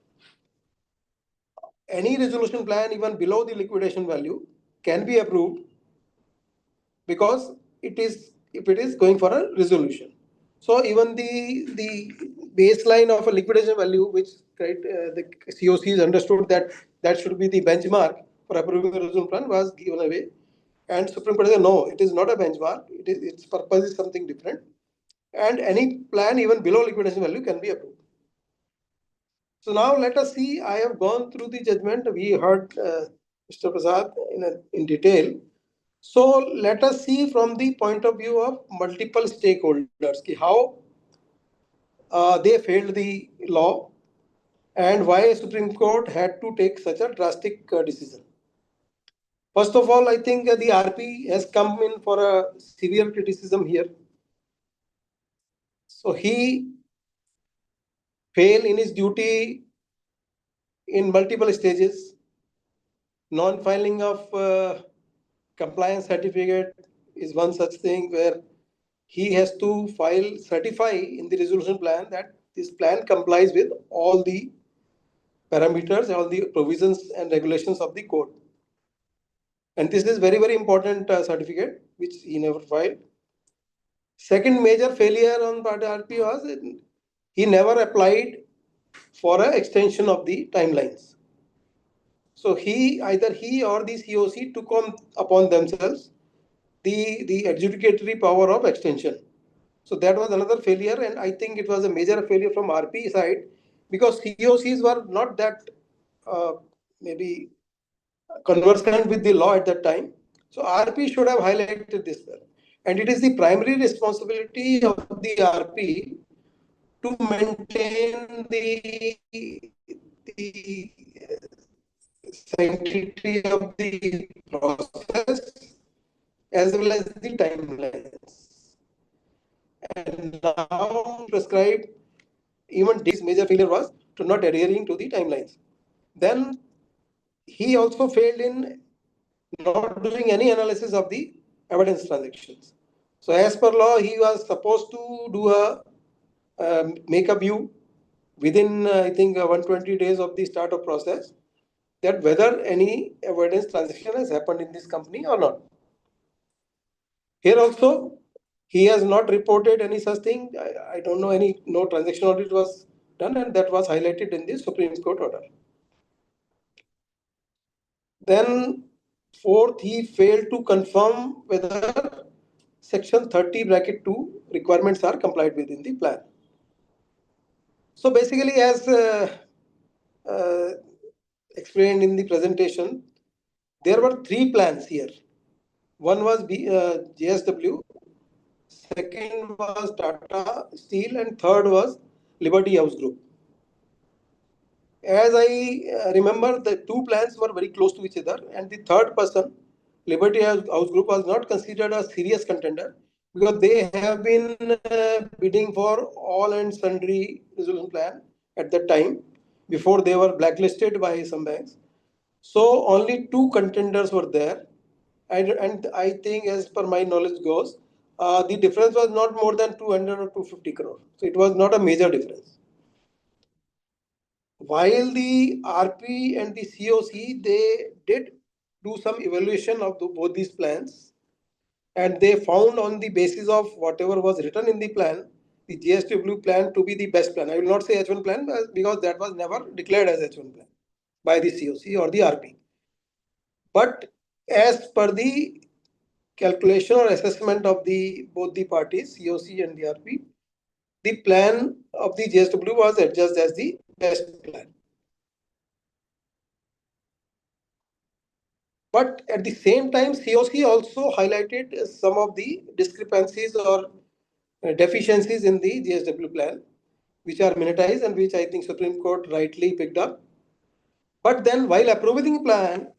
any resolution plan even below the liquidation value can be approved because it is if it is going for a resolution. So even the baseline of a liquidation value, which the COCs understood that that should be the benchmark for approving a resolution plan, was given away. And Supreme Court said no, it is not a benchmark. Its purpose is something different, and any plan even below liquidation value can be approved. So now let us see. I have gone through the judgment. We heard Mr. Prasad in detail. So let us see from the point of view of multiple stakeholders how they failed the law and why Supreme Court had to take such a drastic decision. First of all, I think the RP has come in for a severe criticism here. So he failed in his duty in multiple stages. Non-filing of compliance certificate is one such thing where he has to certify in the resolution plan that this plan complies with all the parameters, all the provisions and regulations of the code. And this is very, very important certificate, which he never filed. Second major failure on part of RP was he never applied for an extension of the timelines. So either he or the COC took upon themselves the adjudicatory power of extension. So that was another failure, and I think it was a major failure from RP side because COCs were not that maybe conversant with the law at that time. So RP should have highlighted this well. And it is the primary responsibility of the RP to maintain the sanctity of the process as well as the timelines. And now prescribed even this major failure was to not adhering to the timelines. Then he also failed in not doing any analysis of the evidence transactions. So as per law, he was supposed to do make a view within I think 120 days of the start of process that whether any evidence transaction has happened in this company or not. Here also, he has not reported any such thing. I don't know no transaction audit was done, and that was highlighted in the Supreme Court order. Then fourth, he failed to confirm whether section 30 bracket 2 requirements are complied with in the plan. So basically, as uh, explained in the presentation, there were three plans here. One was JSW, second was Tata Steel, and third was Liberty House Group. As I remember, the two plans were very close to each other, and the third person, Liberty House Group, was not considered a serious contender because they have been bidding for all and sundry resolution plan at that time before they were blacklisted by some banks. So only two contenders were there, and I think, as per my knowledge goes, the difference was not more than 200 or 250 crore. So it was not a major difference. While the RP and the COC, they did do some evaluation of both these plans, and they found on the basis of whatever was written in the plan, the GSW plan to be the best plan. I will not say H1 plan because that was never declared as H1 plan by the COC or the RP. But as per the calculation or assessment of both the parties, COC and the RP, the plan of the GSW was adjudged as the best plan. But at the same time, COC also highlighted some of the discrepancies or deficiencies in the GSW plan, which are minutized and which I think Supreme Court rightly picked up. But then while approving the plan,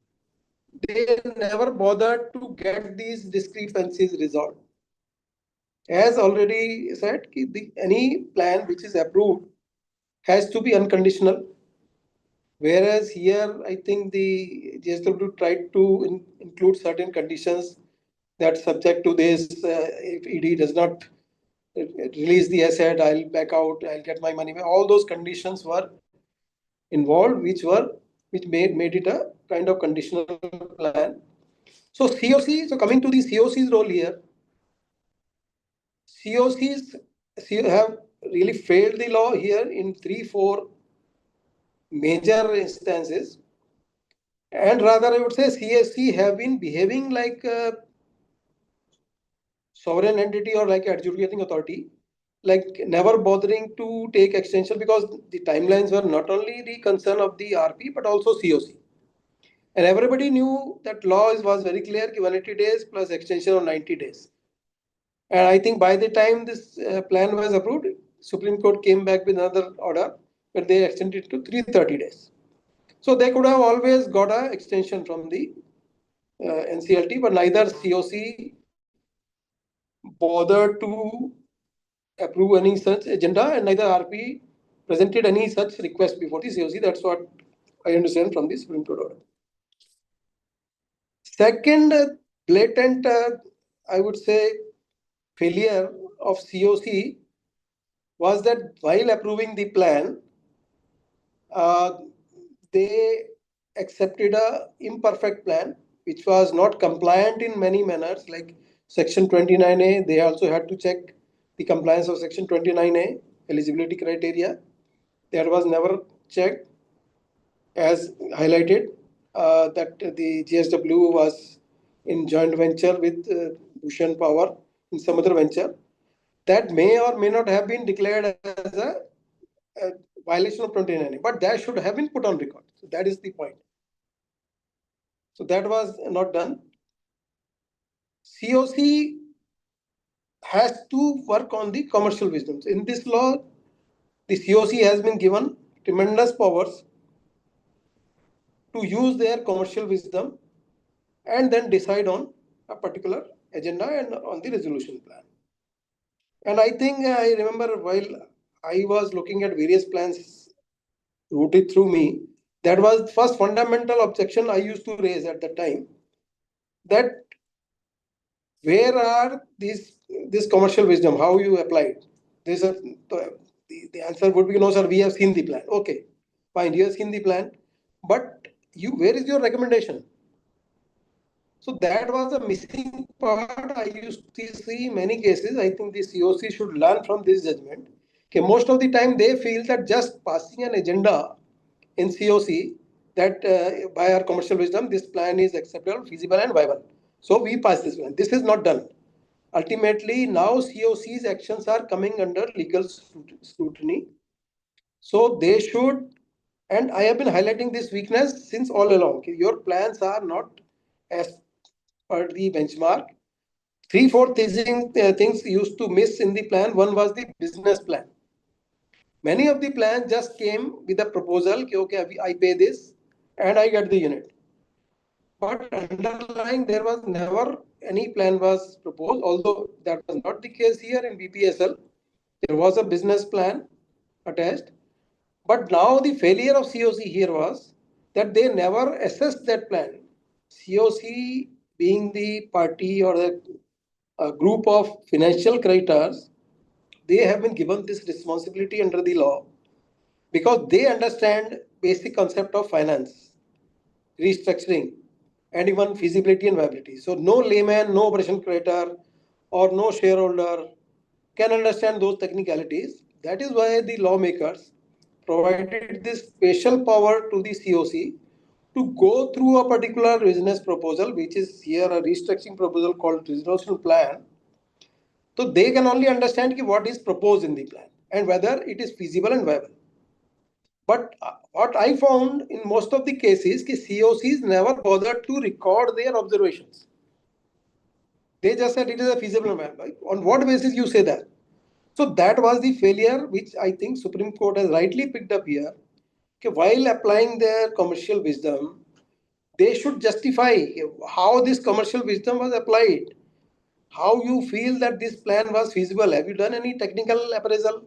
they never bothered to get these discrepancies resolved. As already said, any plan which is approved has to be unconditional. Whereas here, I think the GSW tried to include certain conditions that subject to this, if ED does not release the asset, I'll back out, I'll get my money back. All those conditions were involved, which made it a kind of conditional plan. So COC, so coming to the COC's role here, COCs have really failed the law here in 3-4 major instances, and rather I would say CSC have been behaving like a sovereign entity or like adjudicating authority, like never bothering to take extension, because the timelines were not only the concern of the RP but also COC. And everybody knew that law was very clear, 180 days plus extension of 90 days. And I think by the time this plan was approved, Supreme Court came back with another order where they extended it to 330 days. So they could have always got an extension from the NCLT, but neither COC bothered to approve any such agenda, and neither RP presented any such request before the COC. That's what I understand from the Supreme Court order. Second, blatant, I would say, failure of COC was that while approving the plan, they accepted a imperfect plan which was not compliant in many manners, like section 29A. They also had to check the compliance of section 29A eligibility criteria. That was never checked, as highlighted, that the GSW was in joint venture with Bhushan Power in some other venture. That may or may not have been declared as a violation of 29A, but that should have been put on record. So that is the point. So that was not done. COC has to work on the commercial wisdom. In this law, the COC has been given tremendous powers to use their commercial wisdom and then decide on a particular agenda and on the resolution plan. And I think I remember while I was looking at various plans routed through me, that was the first fundamental objection I used to raise at that time, that where are this commercial wisdom, how you apply it? The answer would be, no sir, we have seen the plan. Okay, fine, you have seen the plan, but where is your recommendation? So that was a missing part I used to see in many cases. I think the COC should learn from this judgment. Okay, most of the time they feel that just passing an agenda in COC that by our commercial wisdom, this plan is acceptable, feasible and viable. So we pass this plan. This is not done. Ultimately, now COC's actions are coming under legal scrutiny. So they should, and I have been highlighting this weakness since all along. Okay, your plans are not as per the benchmark. 3-4 things used to miss in the plan. One was the business plan. Many of the plans just came with a proposal, okay, I pay this and I get the unit. But underlying, there was never any plan was proposed, although that was not the case here in BPSL. There was a business plan attached. But now the failure of COC here was that they never assessed that plan. COC being the party or the group of financial creditors, they have been given this responsibility under the law because they understand basic concept of finance, restructuring, and even feasibility and viability. So no layman, no operation creditor, or no shareholder can understand those technicalities. That is why the lawmakers provided this special power to the COC to go through a particular business proposal, which is here a restructuring proposal called resolution plan. So they can only understand what is proposed in the plan and whether it is feasible and viable. But what I found in most of the cases, COCs never bothered to record their observations. They just said it is a feasible plan. On what basis you say that? So that was the failure which I think Supreme Court has rightly picked up here. While applying their commercial wisdom, they should justify how this commercial wisdom was applied. How you feel that this plan was feasible? Have you done any technical appraisal?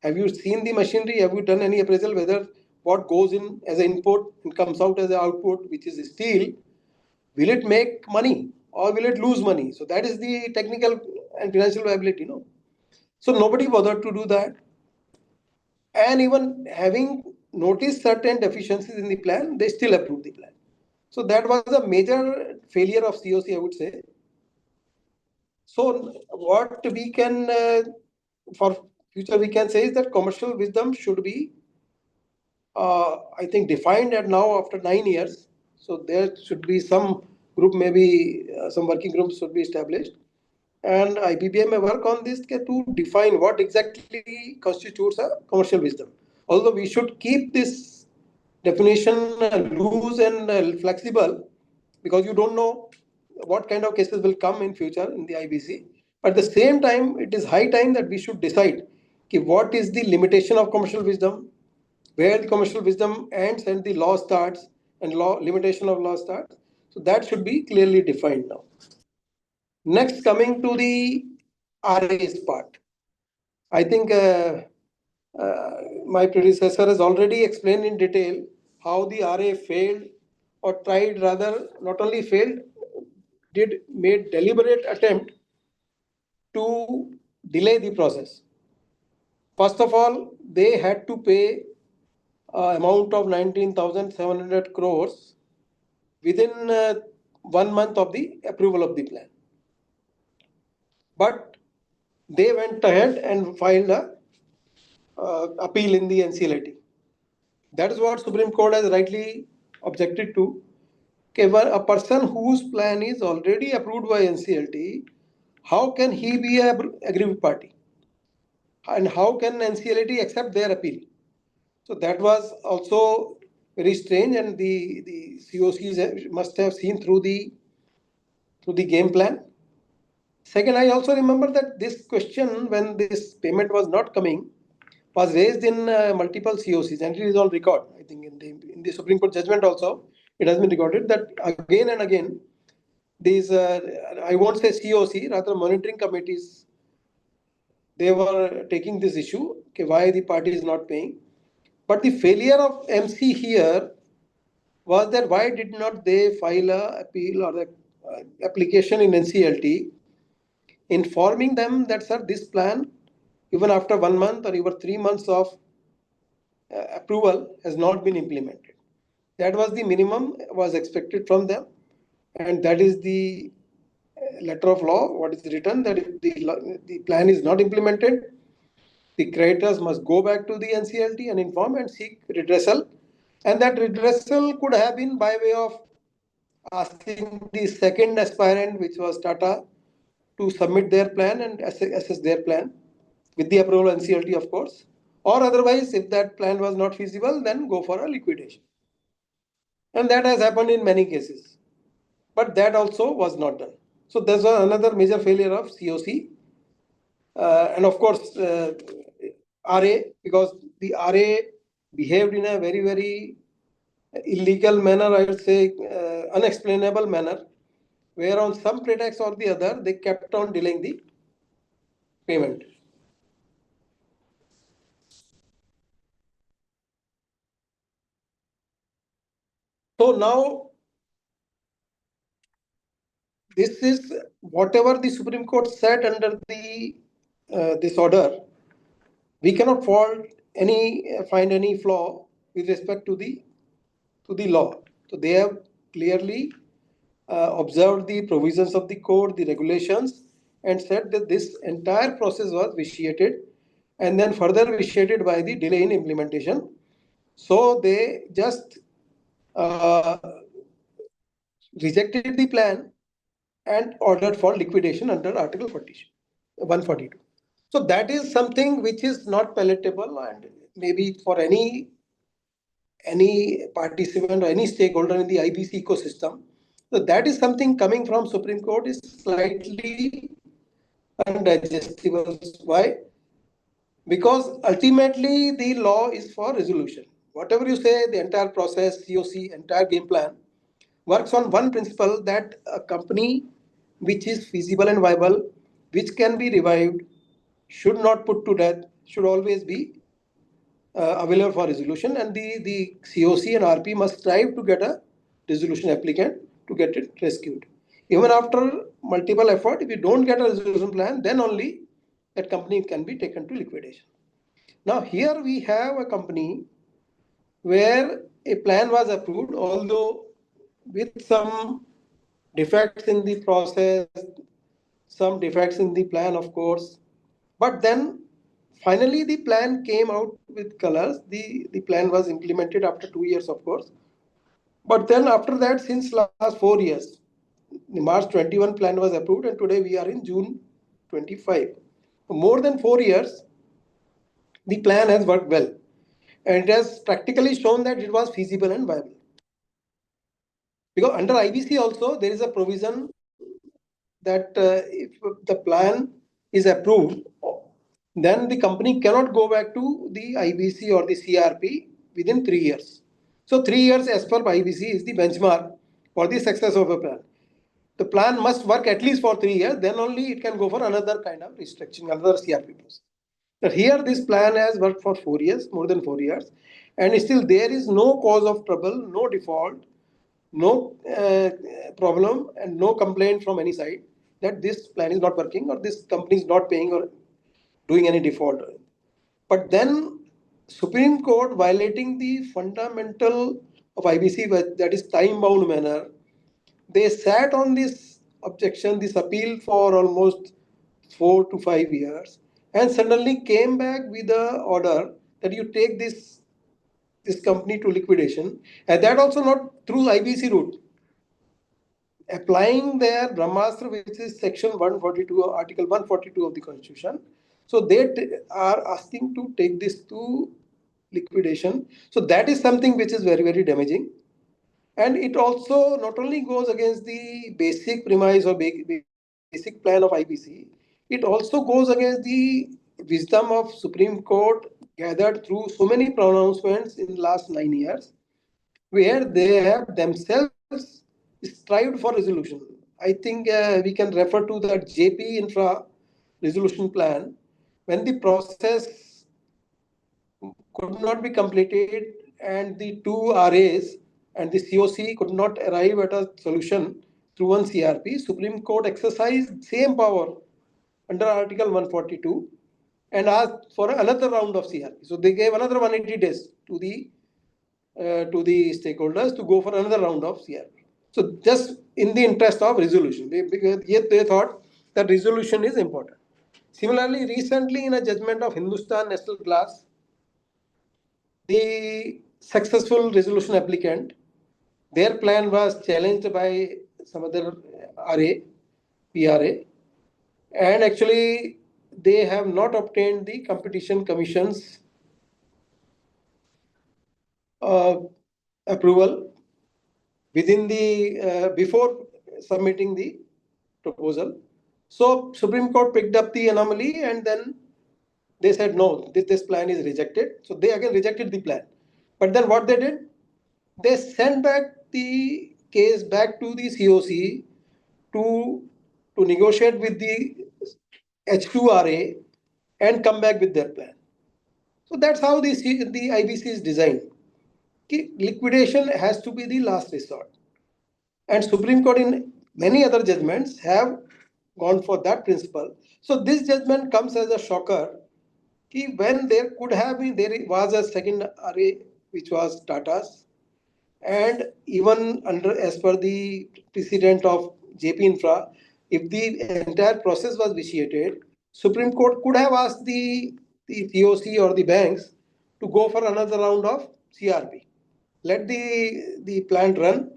Have you seen the machinery? Have you done any appraisal whether what goes in as an input and comes out as an output, which is steel, will it make money or will it lose money? So that is the technical and financial viability, no? So nobody bothered to do that. And even having noticed certain deficiencies in the plan, they still approved the plan. So that was a major failure of COC, I would say. So what we can, for future, we can say is that commercial wisdom should be, I think, defined at now after 9 years. So there should be some group, maybe some working groups should be established. And IBBM may work on this to define what exactly constitutes a commercial wisdom. Although we should keep this definition loose and flexible, because you don't know what kind of cases will come in future in the IBC. But at the same time, it is high time that we should decide what is the limitation of commercial wisdom, where the commercial wisdom ends and the law starts, and law limitation of law starts. So that should be clearly defined now. Next, coming to the RA's part. I think my predecessor has already explained in detail how the RA failed, or tried rather, not only failed, made deliberate attempt to delay the process. First of all, they had to pay amount of 19,700 crores within 1 month of the approval of the plan. But they went ahead and filed a appeal in the NCLAT. That is what Supreme Court has rightly objected to. A person whose plan is already approved by NCLT, how can he be an aggrieved party? And how can NCLT accept their appeal? So that was also very strange, and the COCs must have seen through the game plan. Second, I also remember that this question, when this payment was not coming, was raised in multiple COCs, and it is on record. I think in the Supreme Court judgment also, it has been recorded that again and again, these I won't say COC, rather monitoring committees, they were taking this issue, okay, why the party is not paying. But the failure of MC here was that why did not they file a appeal or the application in NCLT, informing them that, sir, this plan, even after 1 month or even 3 months of approval, has not been implemented. That was the minimum was expected from them, and that is the letter of law. What is written, that if the plan is not implemented, the creditors must go back to the NCLT and inform and seek redressal. And that redressal could have been by way of asking the second aspirant, which was Tata, to submit their plan and assess their plan with the approval of NCLT, of course. Or otherwise, if that plan was not feasible, then go for a liquidation. And that has happened in many cases. But that also was not done. So there's another major failure of COC. And of course, RA, because the RA behaved in a very, very illegal manner, I would say, unexplainable manner, where on some pretext or the other, they kept on delaying the payment. So now, this is whatever the Supreme Court said under the this order. We cannot find any flaw with respect to the law. So they have clearly observed the provisions of the code, the regulations, and said that this entire process was vitiated and then further vitiated by the delay in implementation. So they just rejected the plan and ordered for liquidation under Article 142. So that is something which is not palatable, and maybe for any participant or any stakeholder in the IBC ecosystem. So that is something coming from Supreme Court is slightly undigestible. Why? Because ultimately the law is for resolution. Whatever you say, the entire process, COC, entire game plan works on one principle, that a company which is feasible and viable, which can be revived, should not put to death, should always be available for resolution, and the COC and RP must strive to get a resolution applicant to get it rescued. Even after multiple effort, if you don't get a resolution plan, then only that company can be taken to liquidation. Now here we have a company where a plan was approved, although with some defects in the process, some defects in the plan, of course. But then finally the plan came out with colors. The plan was implemented after 2 years, of course. But then after that, since last 4 years, the March 21 plan was approved, and today we are in June 25. For more than 4 years, the plan has worked well, and it has practically shown that it was feasible and viable. Because under IBC also there is a provision that if the plan is approved, then the company cannot go back to the IBC or the CRP within 3 years. So 3 years as per IBC is the benchmark for the success of a plan. The plan must work at least for 3 years, then only it can go for another kind of restructuring, another CRP process. But here this plan has worked for 4 years, more than 4 years, and still there is no cause of trouble, no default, no problem, and no complaint from any side that this plan is not working or this company is not paying or doing any default. But then Supreme Court, violating the fundamental of IBC, that is time-bound manner, they sat on this objection, this appeal for almost 4 to 5 years, and suddenly came back with the order that you take this company to liquidation, and that also not through IBC route, applying their Brahmastra, which is section 142, article 142 of the Constitution. So they are asking to take this to liquidation. So that is something which is very, very damaging. And it also not only goes against the basic premise or basic plan of IBC, it also goes against the wisdom of Supreme Court gathered through so many pronouncements in the last 9 years, where they have themselves strived for resolution. I think we can refer to the JP Infra resolution plan when the process could not be completed and the two RAs and the COC could not arrive at a solution through one CRP. Supreme Court exercised same power under Article 142 and asked for another round of CRP. So they gave another 180 days to the stakeholders to go for another round of CRP. So just in the interest of resolution, yet they thought that resolution is important. Similarly, recently in a judgment of Hindustan National Glass, the successful resolution applicant, their plan was challenged by some other PRA, and actually they have not obtained the Competition Commission's approval within the before submitting the proposal. So Supreme Court picked up the anomaly and then they said no, this plan is rejected. So they again rejected the plan. But then what they did? They sent back the case back to the COC to negotiate with the H2RA and come back with their plan. So that's how the IBC is designed. Liquidation has to be the last resort. And Supreme Court in many other judgments have gone for that principle. So this judgment comes as a shocker when there could have been, there was a second array which was Tata's, and even under as per the precedent of JP Infra, if the entire process was vitiated, Supreme Court could have asked the COC or the banks to go for another round of CRP. Let the plant run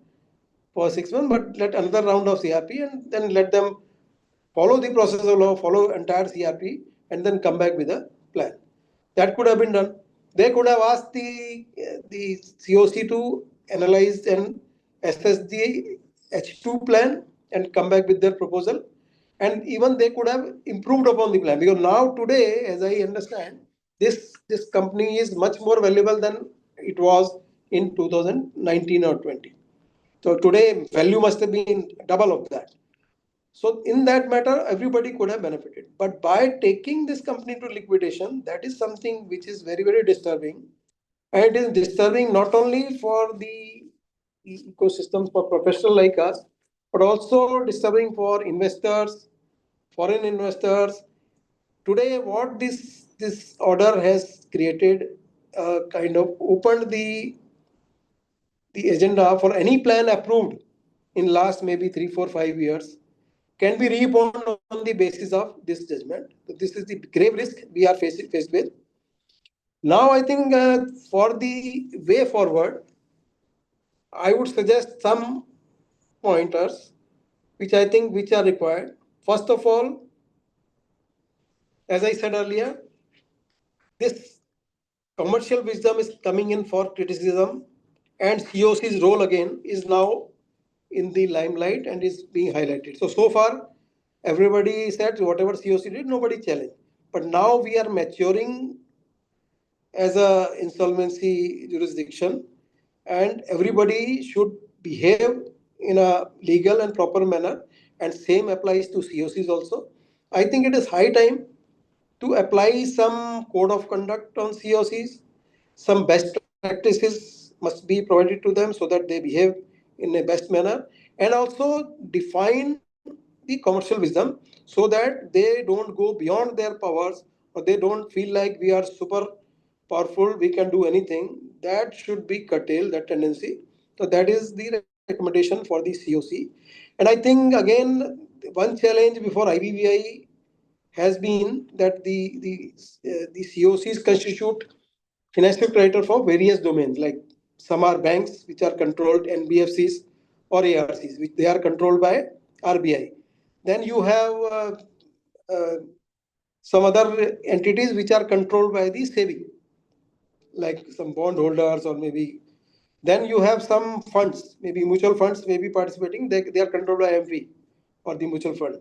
for 6 months, but let another round of CRP and then let them follow the process of law, follow entire CRP, and then come back with a plan. That could have been done. They could have asked the COC to analyze and assess the H2 plan and come back with their proposal. And even they could have improved upon the plan, because now today, as I understand, this company is much more valuable than it was in 2019 or 20. So today value must have been double of that. So in that matter, everybody could have benefited. But by taking this company to liquidation, that is something which is very, very disturbing. And it is disturbing not only for the ecosystems for professionals like us, but also disturbing for investors, foreign investors. Today, what this order has created, kind of opened the agenda for any plan approved in last maybe 3, 4, 5 years can be reborn on the basis of this judgment. So this is the grave risk we are faced with. Now, I think for the way forward, I would suggest some pointers which I think which are required. First of all, as I said earlier, this commercial wisdom is coming in for criticism, and COC's role again is now in the limelight and is being highlighted. So far, everybody said whatever COC did, nobody challenged. But now we are maturing as a insolvency jurisdiction, and everybody should behave in a legal and proper manner, and same applies to COCs also. I think it is high time to apply some code of conduct on COCs. Some best practices must be provided to them so that they behave in a best manner, and also define the commercial wisdom so that they don't go beyond their powers, or they don't feel like we are super powerful, we can do anything. That should be curtailed, that tendency. So that is the recommendation for the COC. And I think again, one challenge before IBBI has been that the COCs constitute financial creditor for various domains. Like some are banks which are controlled, NBFCs or ARCs, which they are controlled by RBI. Then you have uh, some other entities which are controlled by the SEBI, like some bondholders or maybe. Then you have some funds, maybe mutual funds may be participating, they are controlled by MV or the mutual fund.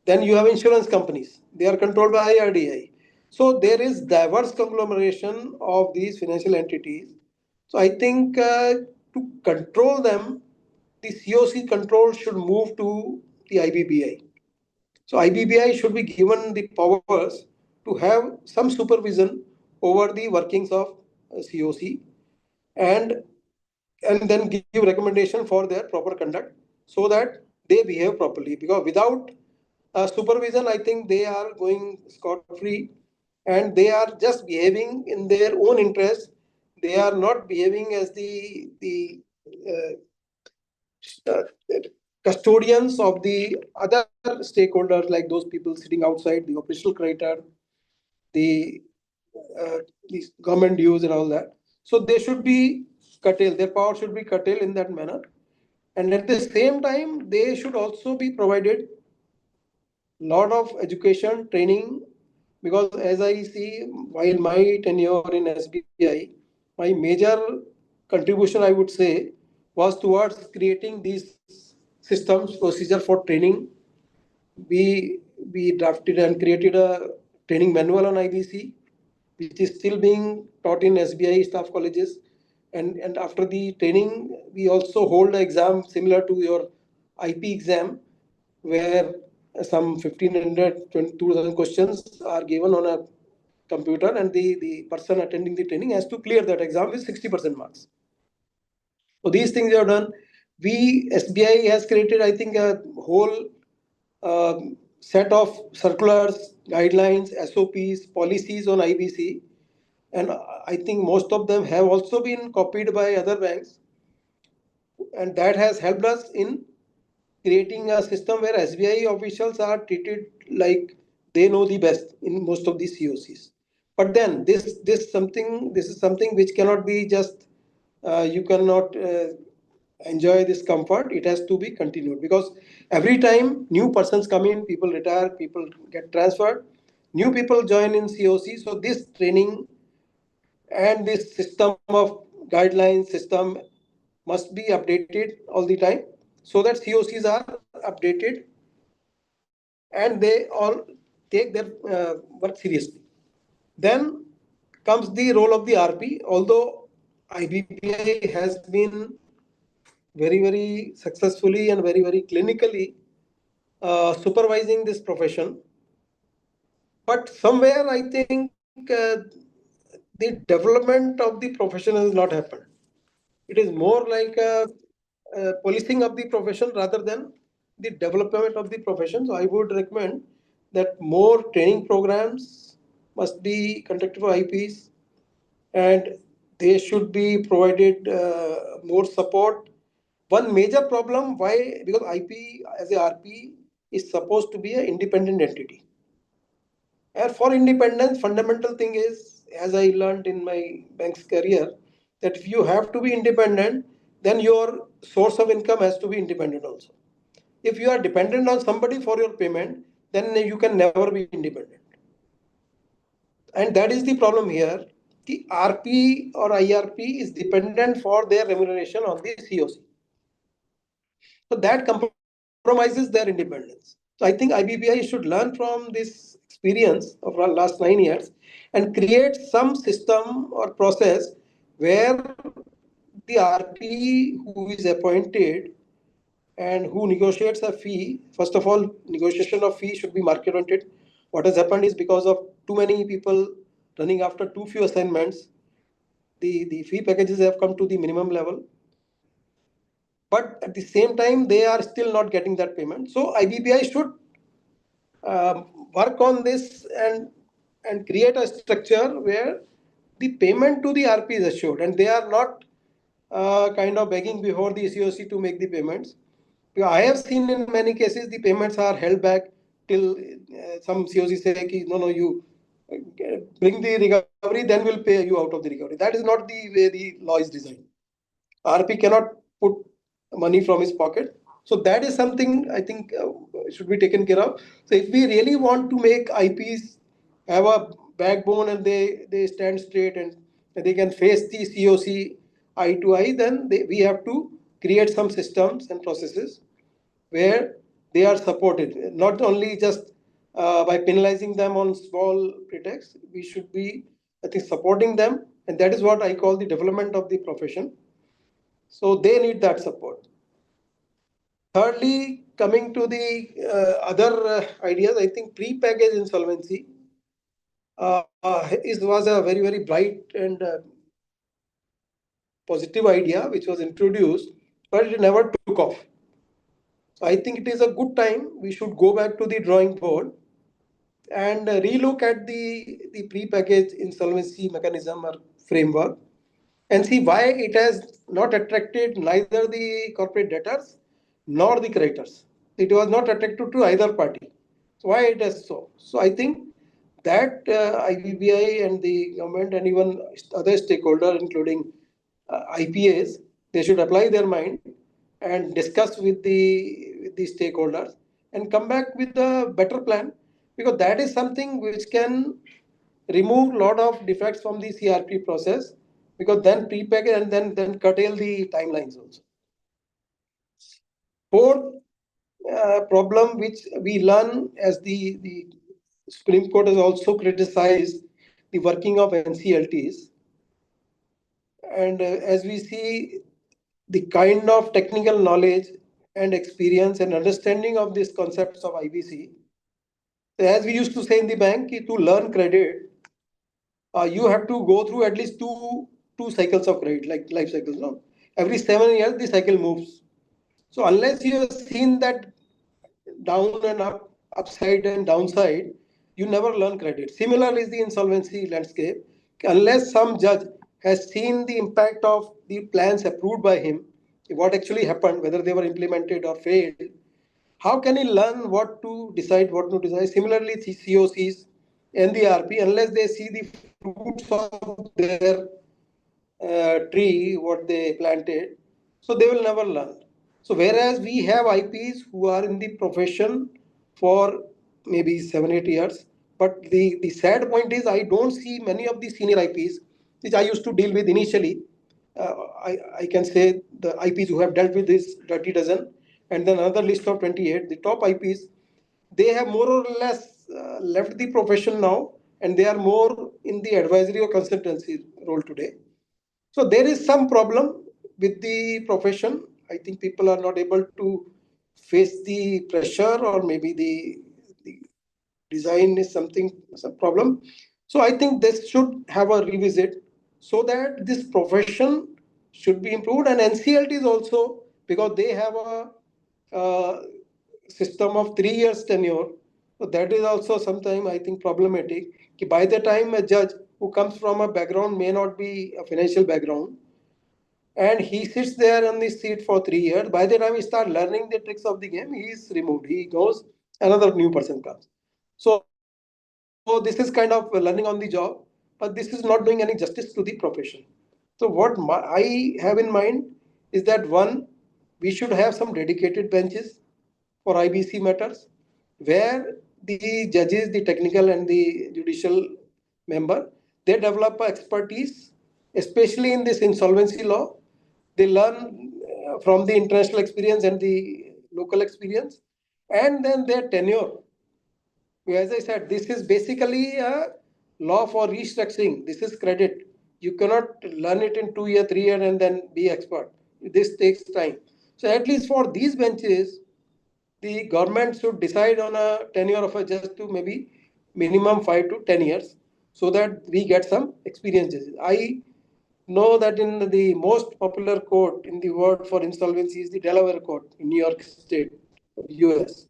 Then you have insurance companies, they are controlled by IRDI. So there is diverse conglomeration of these financial entities. So I think to control them, the COC control should move to the IBBI. So IBBI should be given the powers to have some supervision over the workings of COC, and and then give recommendation for their proper conduct so that they behave properly. Because without supervision, I think they are going scot free, and they are just behaving in their own interest. They are not behaving as the uh, custodians of the other stakeholders, like those people sitting outside, the operational creditor, the the government dues and all that. So they should be curtailed. Their power should be curtailed in that manner. And at the same time, they should also be provided lot of education training, because as I see, while my tenure in SBI, my major contribution, I would say, was towards creating these systems, procedure for training. We drafted and created a training manual on IBC, which is still being taught in SBI staff colleges. And after the training, we also hold an exam similar to your IP exam, where some 1500, 2000 questions are given on a computer, and the person attending the training has to clear that exam with 60% marks. So these things are done. SBI has created, I think, a whole set of circulars, guidelines, SOPs, policies on IBC, and I think most of them have also been copied by other banks, and that has helped us in creating a system where SBI officials are treated like they know the best in most of these COCs. But then this is something which cannot be just you cannot enjoy this comfort. It has to be continued, because every time new persons come in, people retire, people get transferred, new people join in COC. So this training and this system of guidelines system must be updated all the time, so that COCs are updated and they all take their work seriously. Then comes the role of the RP. Although IBPI has been very, very successfully and very, very clinically supervising this profession. But somewhere I think the development of the profession has not happened. It is more like a policing of the profession rather than the development of the profession. So I would recommend that more training programs must be conducted for IPs, and they should be provided more support. One major problem why, because IP as a RP is supposed to be an independent entity. And for independence, fundamental thing is, as I learned in my bank's career, that if you have to be independent, then your source of income has to be independent also. If you are dependent on somebody for your payment, then you can never be independent. And that is the problem here. The RP or IRP is dependent for their remuneration on the COC. So that compromises their independence. So I think IBPI should learn from this experience of our last 9 years and create some system or process where the RP who is appointed and who negotiates a fee, first of all, negotiation of fee should be market oriented. What has happened is because of too many people running after too few assignments, the fee packages have come to the minimum level, but at the same time they are still not getting that payment. So IBPI should work on this and create a structure where the payment to the RP is assured and they are not kind of begging before the COC to make the payments. Because I have seen in many cases the payments are held back till some COC say no, no, you bring the recovery, then we'll pay you out of the recovery. That is not the way the law is designed. RP cannot put money from his pocket. So that is something I think should be taken care of. So if we really want to make IPs have a backbone and they stand straight and they can face the COC eye to eye, then we have to create some systems and processes where they are supported, not only just by penalizing them on small pretexts. We should be, I think, supporting them, and that is what I call the development of the profession. So they need that support. Thirdly, coming to the other ideas, I think pre-package insolvency was a very, very bright and positive idea which was introduced, but it never took off. So I think it is a good time. We should go back to the drawing board and relook at the pre-package insolvency mechanism or framework and see why it has not attracted neither the corporate debtors nor the creditors. It was not attractive to either party. So why it is so? So I think that IBBI and the government and even other stakeholders, including IPAs, they should apply their mind and discuss with the stakeholders and come back with a better plan, because that is something which can remove a lot of defects from the CRP process, because then pre-package and then curtail the timelines also. Fourth problem which we learn, as the Supreme Court has also criticized the working of NCLTs, and as we see the kind of technical knowledge and experience and understanding of these concepts of IBC, as we used to say in the bank, to learn credit, you have to go through at least two cycles of credit, like life cycles. No, every 7 years the cycle moves. So unless you have seen that down and up, upside and downside, you never learn credit. Similar is the insolvency landscape. Unless some judge has seen the impact of the plans approved by him, what actually happened, whether they were implemented or failed, how can he learn what to decide, what to decide? Similarly, the COCs and the RP, unless they see the fruits of their tree, what they planted, so they will never learn. So whereas we have IPs who are in the profession for maybe 7, 8 years, but the sad point is I don't see many of the senior IPs which I used to deal with initially. I can say the IPs who have dealt with this dirty dozen, and then another list of 28, the top IPs, they have more or less left the profession now, and they are more in the advisory or consultancy role today. So there is some problem with the profession. I think people are not able to face the pressure, or maybe the design is some problem. So I think this should have a revisit so that this profession should be improved, and NCLT is also, because they have a system of 3 years tenure. So that is also sometimes I think problematic. By the time a judge who comes from a background may not be a financial background, and he sits there on the seat for 3 years. By the time he starts learning the tricks of the game, he is removed. He goes, another new person comes. So this is kind of learning on the job, but this is not doing any justice to the profession. So what I have in mind is that one, we should have some dedicated benches for IBC matters, where the judges, the technical and the judicial member, they develop expertise, especially in this insolvency law. They learn from the international experience and the local experience, and then their tenure. As I said, this is basically a law for restructuring. This is credit. You cannot learn it in 2 year, 3 year, and then be expert. This takes time. So at least for these benches, the government should decide on a tenure of a judge to maybe minimum 5 to 10 years, so that we get some experiences. I know that in the most popular court in the world for insolvency is the Delaware court in New York State, US,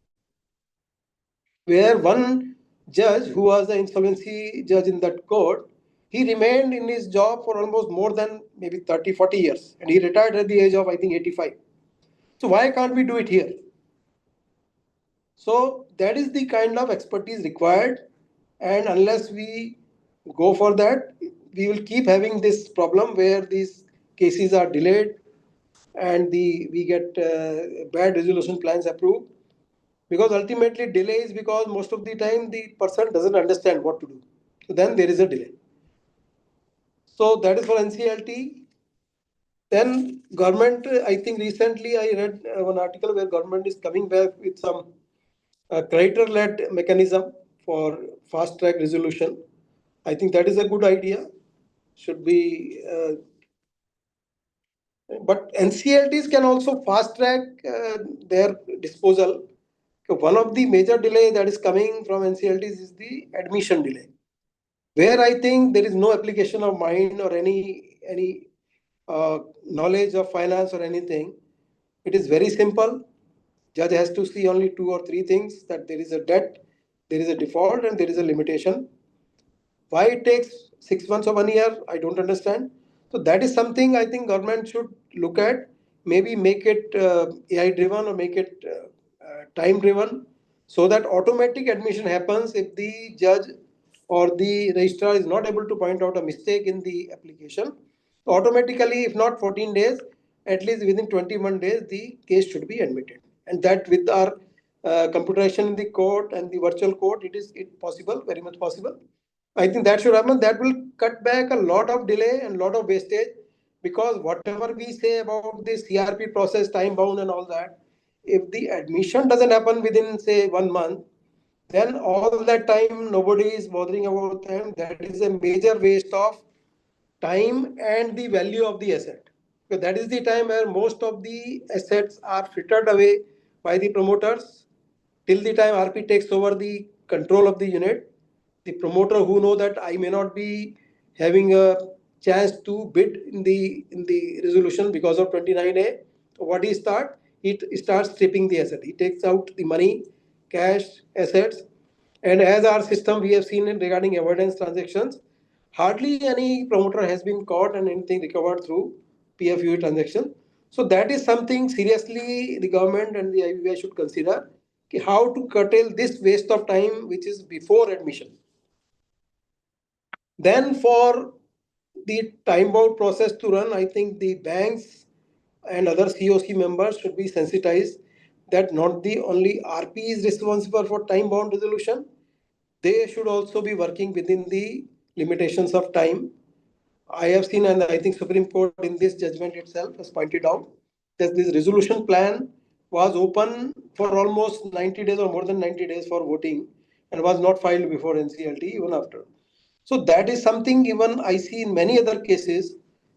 where one judge who was the insolvency judge in that court, he remained in his job for almost more than maybe 30, 40 years, and he retired at the age of, I think, 85. So why can't we do it here? So that is the kind of expertise required, and unless we go for that, we will keep having this problem where these cases are delayed, and we get bad resolution plans approved, because ultimately delay is because most of the time the person doesn't understand what to do. So then there is a delay. So that is for NCLT. Then government, I think recently I read one article where government is coming back with some creditor-led mechanism for fast-track resolution. I think that is a good idea. Should be, but NCLTs can also fast-track their disposal. So one of the major delay that is coming from NCLTs is the admission delay, where I think there is no application of mind or any knowledge of finance or anything. It is very simple. Judge has to see only 2 or 3 things: that there is a debt, there is a default, and there is a limitation. Why it takes 6 months or 1 year, I don't understand. So that is something I think government should look at. Maybe make it AI driven, or make it time driven, so that automatic admission happens if the judge or the registrar is not able to point out a mistake in the application. Automatically, if not 14 days, at least within 21 days, the case should be admitted. And that with our computerization in the court and the virtual court, it possible, very much possible. I think that should happen. That will cut back a lot of delay and lot of wastage, because whatever we say about the CRP process, time bound and all that, if the admission doesn't happen within say 1 month, then all that time nobody is bothering about them. That is a major waste of time and the value of the asset. Because that is the time where most of the assets are frittered away by the promoters till the time RP takes over the control of the unit. The promoter who know that I may not be having a chance to bid in the resolution because of 29A, what he start? He starts stripping the asset. He takes out the money, cash, assets, and as our system we have seen in regarding avoidance transactions, hardly any promoter has been caught and anything recovered through PFUA transaction. So that is something seriously the government and the IBI should consider, how to curtail this waste of time which is before admission. Then for the time bound process to run, I think the banks and other COC members should be sensitized that not the only RP is responsible for time bound resolution, they should also be working within the limitations of time. I have seen, and I think Supreme Court in this judgment itself has pointed out that this resolution plan was open for almost 90 days or more than 90 days for voting, and was not filed before NCLT even after. So that is something even I see in many other cases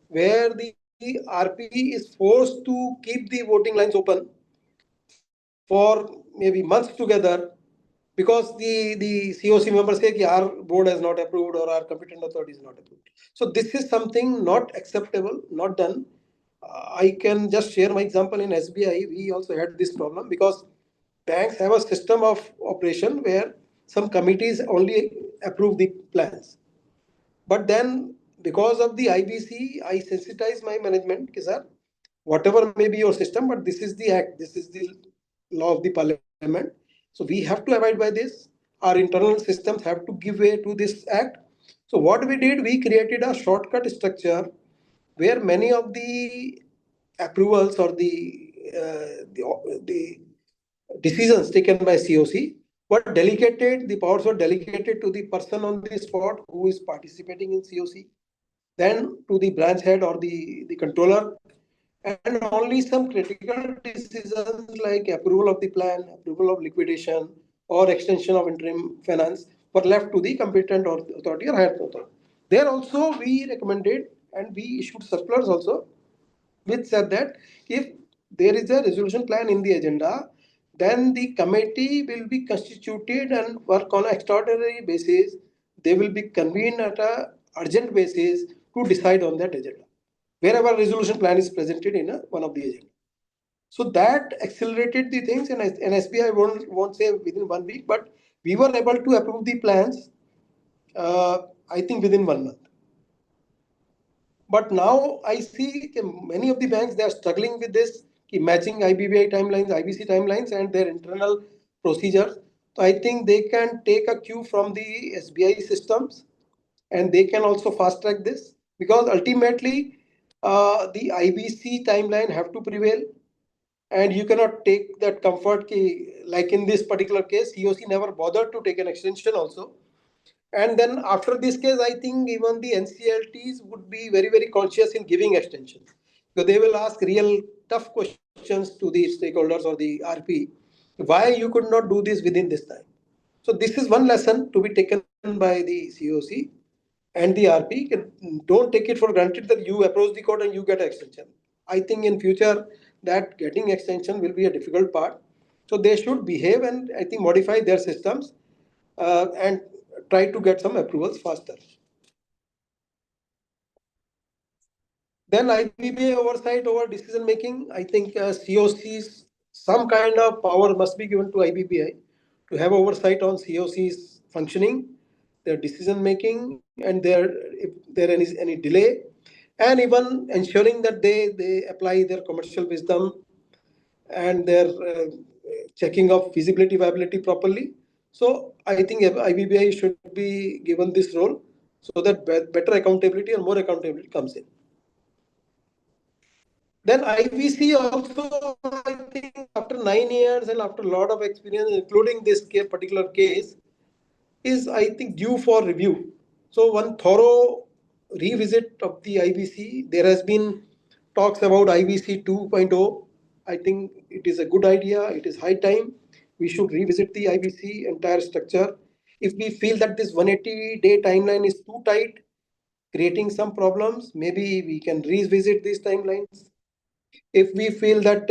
where the RP is forced to keep the voting lines open for maybe months together because the COC members say ki our board has not approved or our competent authority is not approved. So this is something not acceptable, not done. I can just share my example in SBI. We also had this problem because banks have a system of operation where some committees only approve the plans. But then, because of the IBC, I sensitize my management, कि sir, whatever may be your system, but this is the act, this is the law of the parliament. So we have to abide by this. Our internal systems have to give way to this act. So what we did, we created a shortcut structure where many of the approvals or the decisions taken by COC were delegated, the powers were delegated to the person on the spot who is participating in COC, then to the branch head or the controller, and only some critical decisions like approval of the plan, approval of liquidation, or extension of interim finance were left to the competent authority or higher authority. There also we recommended and we issued circulars also which said that if there is a resolution plan in the agenda, then the committee will be constituted and work on an extraordinary basis. They will be convened at a urgent basis to decide on that agenda, wherever resolution plan is presented in one of the agenda. So that accelerated the things, and SBI won't say within 1 week, but we were able to approve the plans, I think within 1 month. But now I see many of the banks, they are struggling with this, matching IBBI timelines, IBC timelines, and their internal procedures. So I think they can take a cue from the SBI systems, and they can also fast track this because ultimately the IBC timeline have to prevail, and you cannot take that comfort like in this particular case, COC never bothered to take an extension also. And then after this case, I think even the NCLTs would be very, very conscious in giving extension. So they will ask real tough questions to the stakeholders or the RP, why you could not do this within this time. So this is one lesson to be taken by the COC and the RP. Don't take it for granted that you approach the court and you get extension. I think in future that getting extension will be a difficult part. So they should behave and I think modify their systems and try to get some approvals faster. Then IBBA oversight over decision making. I think COCs, some kind of power must be given to IBBI to have oversight on COCs functioning, their decision making, and if there is any delay, and even ensuring that they apply their commercial wisdom and their checking of feasibility viability properly. So I think IBBI should be given this role so that better accountability and more accountability comes in. Then IBC also, I think after 9 years and after a lot of experience, including this particular case, is I think due for review. So one thorough revisit of the IBC. There has been talks about IBC 2.0. I think it is a good idea. It is high time. We should revisit the IBC entire structure. If we feel that this 180-day timeline is too tight, creating some problems, maybe we can revisit these timelines. If we feel that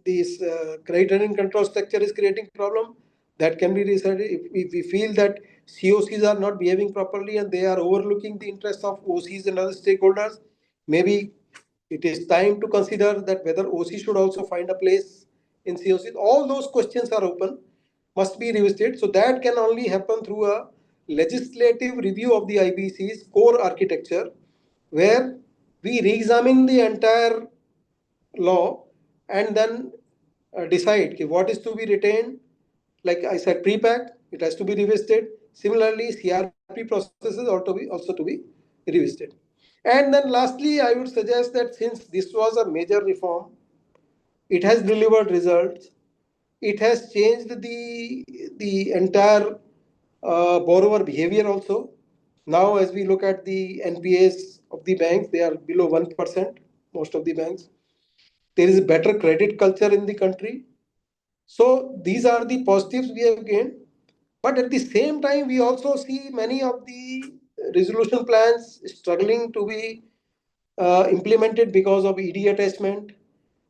this criterion control structure is creating problem, that can be decided. If we feel that COCs are not behaving properly and they are overlooking the interests of OCs and other stakeholders, maybe it is time to consider that whether OC should also find a place in COCs. All those questions are open, must be revisited. So that can only happen through a legislative review of the IBC's core architecture, where we re-examine the entire law and then decide what is to be retained. Like I said, pre-pack, it has to be revisited. Similarly, CRP processes also to be revisited. And then lastly, I would suggest that since this was a major reform, it has delivered results. It has changed the entire borrower behavior also. Now, as we look at the NPAs of the banks, they are below 1%, most of the banks. There is a better credit culture in the country. So these are the positives we have gained. But at the same time, we also see many of the resolution plans struggling to be implemented because of ED attachment.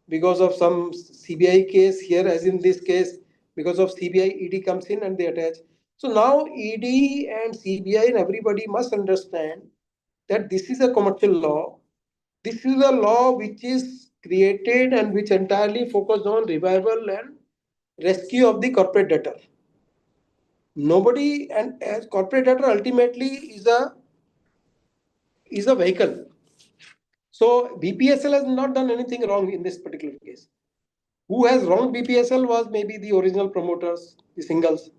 because of some CBI case here, as in this case, because of CBI, ED comes in and they attach. So now ED and CBI and everybody must understand that this is a commercial law. This is a law which is created and which entirely focused on revival and rescue of the corporate debtor. Nobody, and as corporate debtor ultimately is a vehicle. So BPSL has not done anything wrong in this particular case. Who has wronged BPSL was maybe the original promoters, the singles.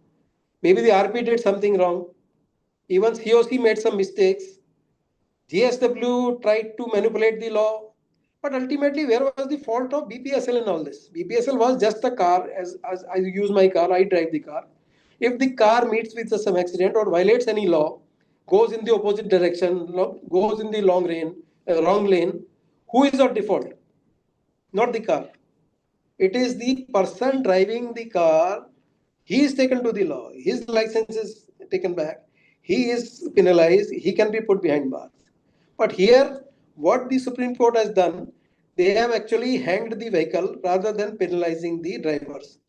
Maybe the RP did something wrong. Even COC made some mistakes. GSW tried to manipulate the law. But ultimately, where was the fault of BPSL in all this? BPSL was just a car. As I use my car, I drive the car. If the car meets with some accident or violates any law, goes in the opposite direction, goes in the wrong lane, who is at default? Not the car. It is the person driving the car. He is taken to the law. His license is taken back. He is penalized. He can be put behind bars. But here, what the Supreme Court has done, they have actually hanged the vehicle rather than penalizing the drivers.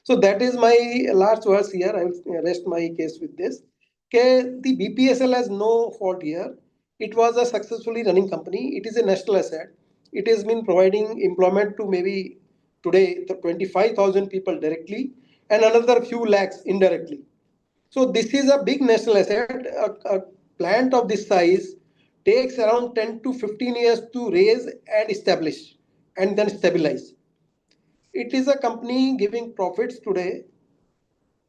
So that is my last verse here. I will rest my case with this. Okay, the BPSL has no fault here. It was a successfully running company. It is a national asset. It has been providing employment to maybe today the 25,000 people directly and another few lakhs indirectly. So this is a big national asset. A plant of this size takes around 10 to 15 years to raise and establish and then stabilize. It is a company giving profits today.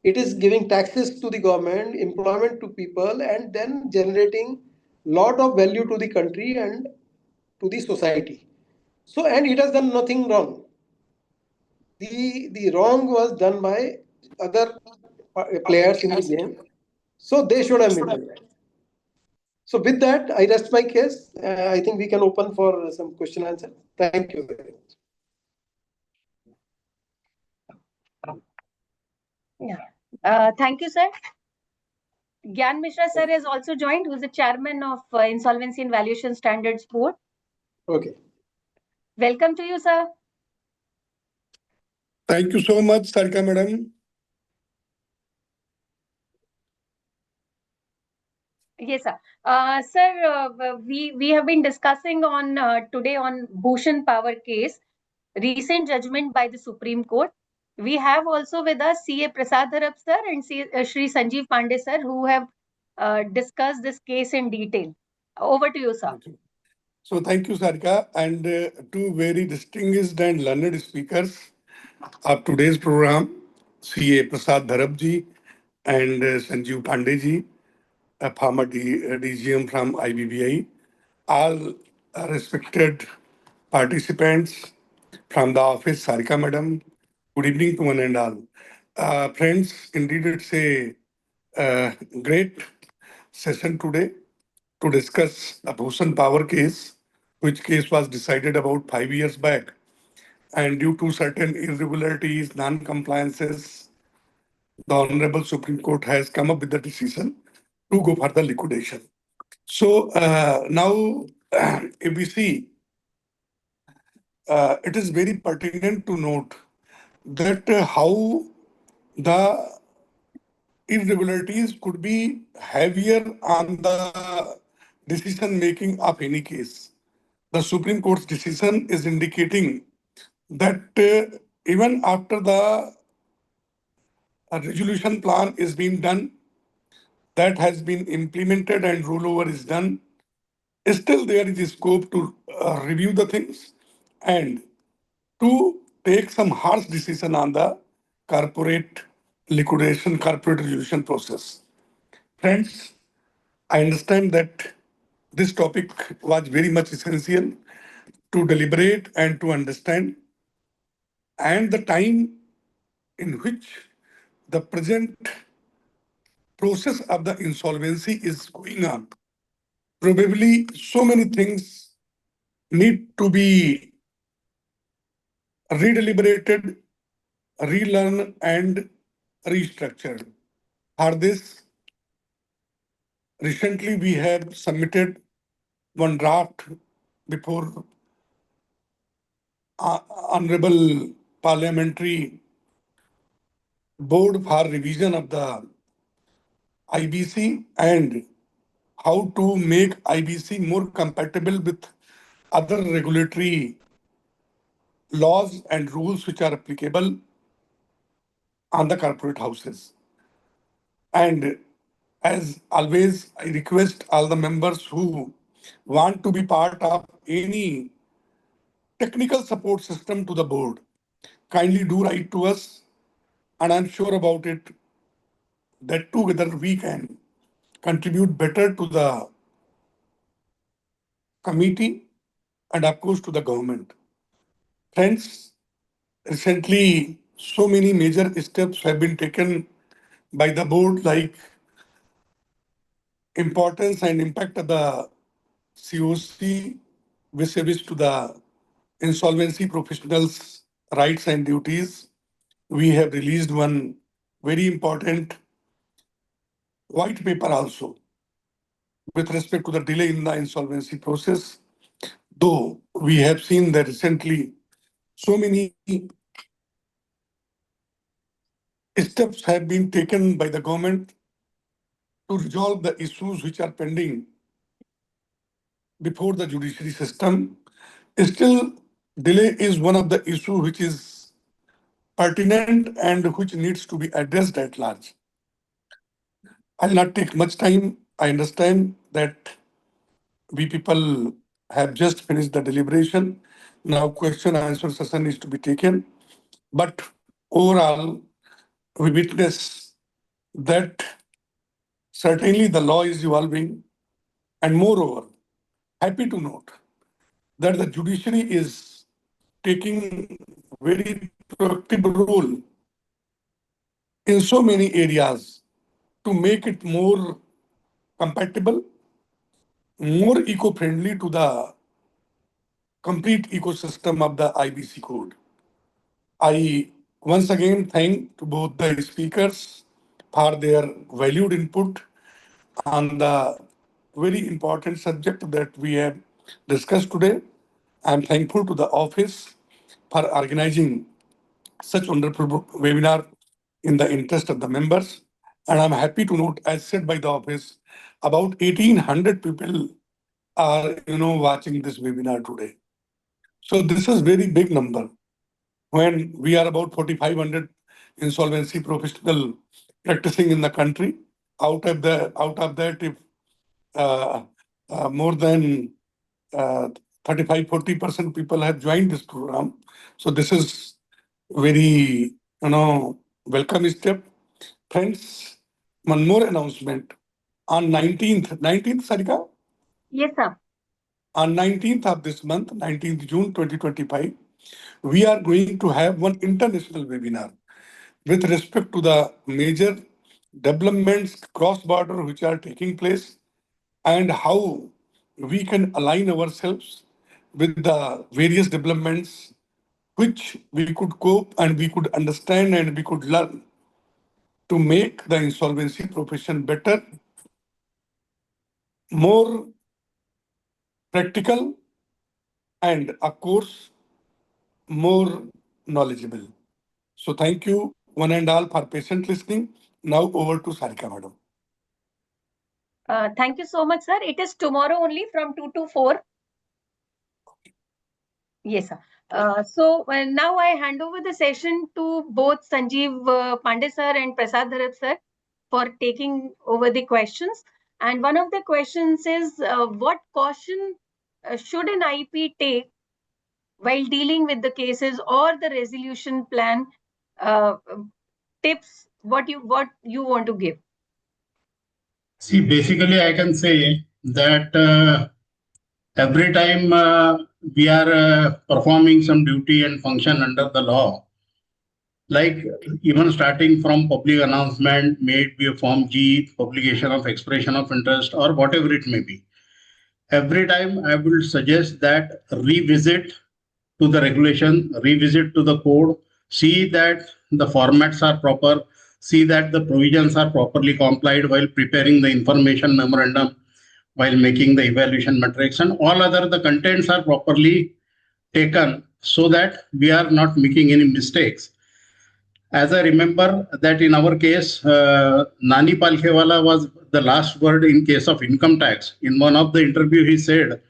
It is giving taxes to the government, employment to people, and then generating lot of value to the country and to the society. So, and it has done nothing wrong. The wrong was done by other players in the game. So they should have been done. So with that, I rest my case. I think we can open for some question answer. Thank you very much. Yeah. Thank you, sir. Gyan Mishra sir has also joined, who is the chairman of Insolvency and Valuation Standards Board. Okay. Welcome to you, sir. Thank you so much, Sarika madam. Yes, sir. Sir, we have been discussing on today on Bhushan power case, recent judgment by the Supreme Court. We have also with us CA Prasad Dharab sir and Shri Sanjeev Pandey sir, who have discussed this case in detail. Over to you, sir. So thank you, Sarika, and two very distinguished and learned speakers of today's program, CA Prasad Dharab ji and Sanjeev Pandey ji, a former DGM from IBBI, all respected participants from the office, Sarika madam. Good evening to one and all. Friends, indeed it's a great session today to discuss a Bhushan power case, which case was decided about 5 years back. And due to certain irregularities, non-compliances, the Honorable Supreme Court has come up with the decision to go for the liquidation. So now, if we see, it is very pertinent to note that how the irregularities could be heavier on the decision making of any case. The Supreme Court's decision is indicating that even after the resolution plan is being done, that has been implemented and rollover is done, still there is a scope to review the things and to take some harsh decision on the corporate liquidation, corporate resolution process. Friends, I understand that this topic was very much essential to deliberate and to understand, and the time in which the present process of the insolvency is going on. Probably so many things need to be redeliberated, relearned, and restructured. For this, recently we have submitted one draft before Honorable Parliamentary Board for revision of the IBC and how to make IBC more compatible with other regulatory laws and rules which are applicable on the corporate houses. And as always, I request all the members who want to be part of any technical support system to the board, kindly do write to us, and I'm sure about it that together we can contribute better to the committee and of course to the government. Friends, recently so many major steps have been taken by the board, like importance and impact of the COC vis-a-vis to the insolvency professionals' rights and duties. We have released one very important white paper also with respect to the delay in the insolvency process. Though we have seen that recently so many steps have been taken by the government to resolve the issues which are pending before the judiciary system, still delay is one of the issues which is pertinent and which needs to be addressed at large. I'll not take much time. I understand that we people have just finished the deliberation. Now question and answer session is to be taken. But overall, we witness that certainly the law is evolving, and moreover, happy to note that the judiciary is taking very proactive role in so many areas to make it more compatible, more eco-friendly to the complete ecosystem of the IBC code. I once again thank to both the speakers for their valued input on the very important subject that we have discussed today. I'm thankful to the office for organizing such wonderful webinar in the interest of the members. And I'm happy to note, as said by the office, about 1,800 people are watching this webinar today. So this is very big number when we are about 4,500 insolvency professional practicing in the country. Out of that, if uh, more than 35-40% people have joined this program, so this is very welcome step. Friends, one more announcement. On 19th, Sarika? Yes, sir. On 19th of this month, 19th June 2025, we are going to have one international webinar with respect to the major developments cross-border which are taking place and how we can align ourselves with the various developments which we could cope and we could understand and we could learn to make the insolvency profession better, more practical, and of course, more knowledgeable. So thank you one and all for patient listening. Now over to Sarika madam. Thank you so much, sir. It is tomorrow only from 2 to 4. Yes, sir. So now I hand over the session to both Sanjeev Pandey sir and Prasad Dharab sir for taking over the questions. And one of the questions is, what caution should an IP take while dealing with the cases or the resolution plan? Uh, Tips, what you want to give? See, basically, I can say that every time we are performing some duty and function under the law, like even starting from public announcement made via Form G, publication of expression of interest, or whatever it may be, every time I will suggest that revisit to the regulation, revisit to the code, see that the formats are proper, see that the provisions are properly complied while preparing the information memorandum, while making the evaluation matrix, and all other the contents are properly taken so that we are not making any mistakes. As I remember that in our case, Nani Palkhewala was the last word in case of income tax. In one of the interview, he said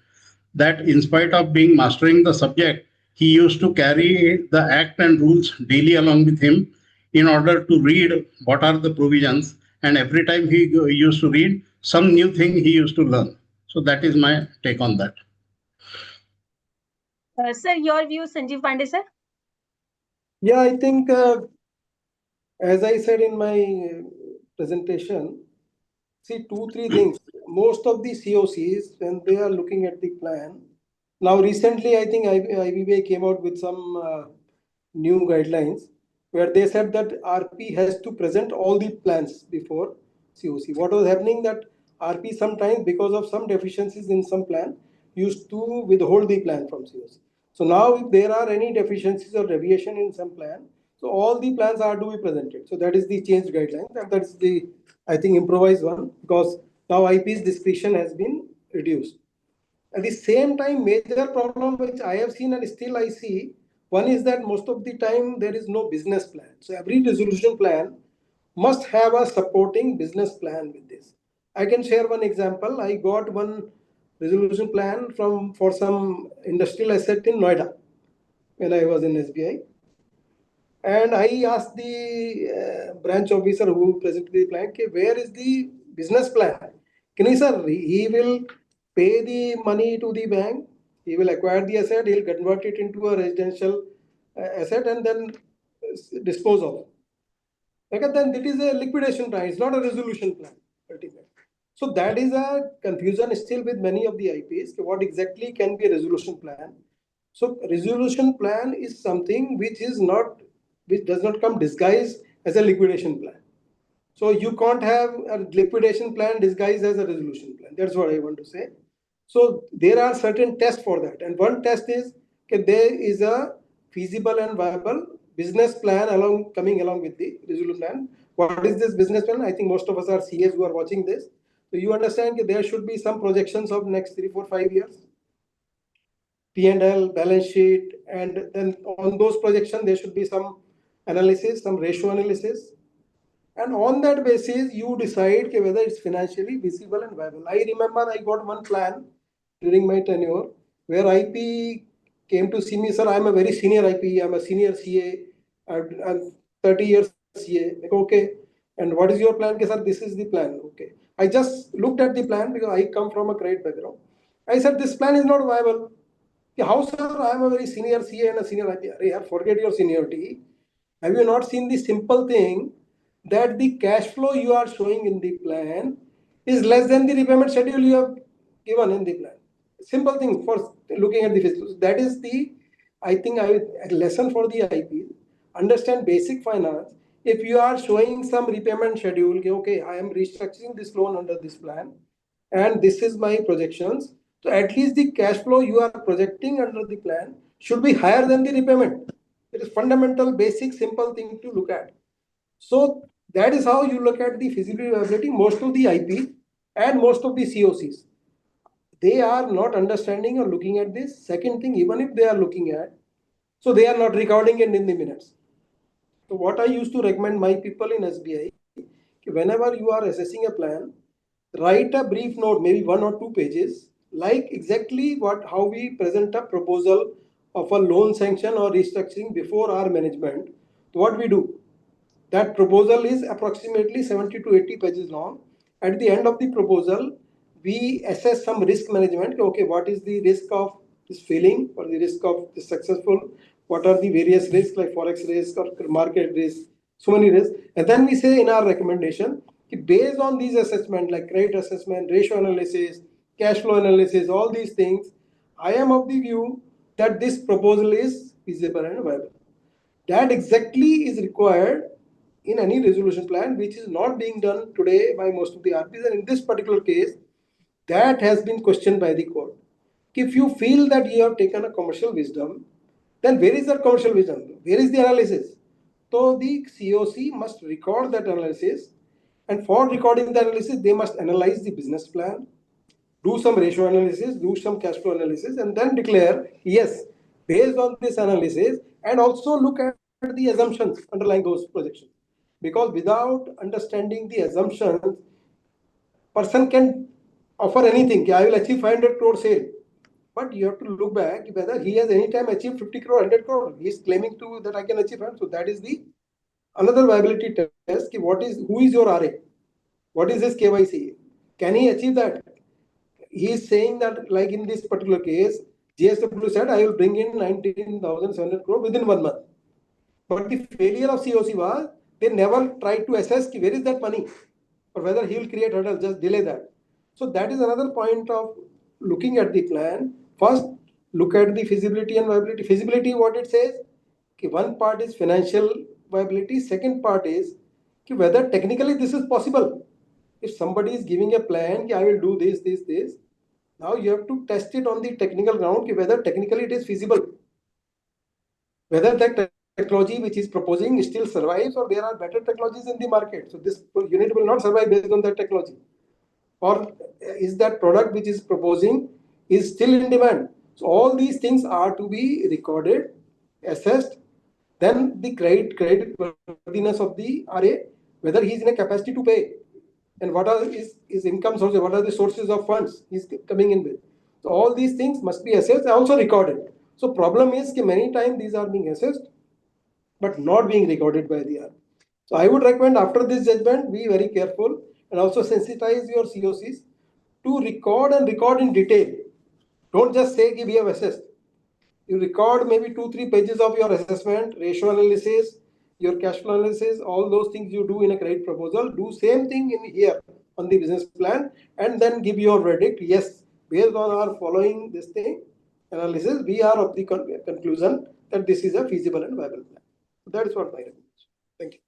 that in spite of being mastering the subject, he used to carry the act and rules daily along with him in order to read what are the provisions. And every time he used to read, some new thing he used to learn. So that is my take on that. Sir, your view, Sanjeev Pandey, sir? Yeah, I think, as I said in my presentation, see, 2, 3 things. Most of the COCs, when they are looking at the plan, now recently, I think IBBI came out with some new guidelines where they said that RP has to present all the plans before COC. What was happening that RP sometimes, because of some deficiencies in some plan, used to withhold the plan from COC. So now, if there are any deficiencies or deviation in some plan, so all the plans are to be presented. So that is the changed guidelines, and that's the, I think, improvised one, because now IP's discretion has been reduced. At the same time, major problem which I have seen and still I see, one is that most of the time there is no business plan. So every resolution plan must have a supporting business plan with this. I can share one example. I got one resolution plan for some industrial asset in Noida when I was in SBI. And I asked the branch officer who presented the plan, okay, where is the business plan? Can he, sir, he will pay the money to the bank, he will acquire the asset, he'll convert it into a residential asset and then dispose of. Because then it is a liquidation plan, it's not a resolution plan. Ultimately. So that is a confusion still with many of the IPs. What exactly can be a resolution plan? So resolution plan is something which does not come disguised as a liquidation plan. So you can't have a liquidation plan disguised as a resolution plan. That's what I want to say. So there are certain tests for that. And one test is that there is a feasible and viable business plan coming along with the resolution plan. What is this business plan? I think most of us are CAs who are watching this. So you understand that there should be some projections of next 3, 4, 5 years. P&L, balance sheet, and then on those projections, there should be some analysis, some ratio analysis. And on that basis, you decide whether it's financially visible and viable. I remember I got one plan during my tenure where IP came to see me, sir, I'm a very senior IP, I'm a senior CA, I'm 30 years CA. Like, okay, and what is your plan? Okay, sir, this is the plan. Okay. I just looked at the plan because I come from a credit background. I said, this plan is not viable. How, sir? I am a very senior CA and a senior IP. Forget your seniority. Have you not seen the simple thing that the cash flow you are showing in the plan is less than the repayment schedule you have given in the plan? Simple thing for looking at the physical. That is the, I think, a lesson for the IP. Understand basic finance. If you are showing some repayment schedule, okay, I am restructuring this loan under this plan, and this is my projections. So at least the cash flow you are projecting under the plan should be higher than the repayment. It is fundamental, basic, simple thing to look at. So that is how you look at the feasibility viability. Most of the IP and most of the COCs, they are not understanding or looking at this. Second thing, even if they are looking at, so they are not recording it in the minutes. So what I used to recommend my people in SBI, whenever you are assessing a plan, write a brief note, maybe 1 or 2 pages, like exactly how we present a proposal of a loan sanction or restructuring before our management. What we do, that proposal is approximately 70 to 80 pages long. At the end of the proposal, we assess some risk management. Okay, what is the risk of this failing or the risk of the successful? What are the various risks like forex risk or market risk? So many risks. And then we say in our recommendation, based on these assessment like credit assessment, ratio analysis, cash flow analysis, all these things, I am of the view that this proposal is feasible and viable. That exactly is required in any resolution plan, which is not being done today by most of the RPs. And in this particular case, that has been questioned by the court. If you feel that you have taken a commercial wisdom, then where is that commercial wisdom? Where is the analysis? So the COC must record that analysis. And for recording the analysis, they must analyze the business plan, do some ratio analysis, do some cash flow analysis, and then declare, yes, based on this analysis, and also look at the assumptions underlying those projections. Because without understanding the assumptions, person can offer anything. I will achieve 500 crore sale. But you have to look back whether he has any time achieved 50 crore, 100 crore. He is claiming to that I can achieve. So that is the another viability test. Who is your RA? What is his KYC? Can he achieve that? He is saying that, like in this particular case, GSW said I will bring in 19,700 crore within 1 month. But the failure of COC was they never tried to assess where is that money or whether he will create hurdle, just delay that. So that is another point of looking at the plan. First, look at the feasibility and viability. Feasibility, what it says, one part is financial viability, second part is whether technically this is possible. If somebody is giving a plan, I will do this, now you have to test it on the technical ground, whether technically it is feasible, whether that technology which is proposing still survives or there are better technologies in the market. So this unit will not survive based on that technology. Or is that product which is proposing is still in demand? So all these things are to be recorded, assessed, then the credit worthiness of the RA, whether he is in a capacity to pay, and what are his income sources, what are the sources of funds he's coming in with. So all these things must be assessed and also recorded. So problem is many times these are being assessed but not being recorded by the RA. So I would recommend after this judgment, be very careful and also sensitize your COCs to record and record in detail. Don't just say we have assessed. You record maybe 2-3 pages of your assessment, ratio analysis, your cash flow analysis, all those things you do in a credit proposal. Do same thing in here on the business plan, and then give your verdict. Yes, based on our following this thing analysis, we are of the conclusion that this is a feasible and viable plan. So that is what my recommendation. Thank you.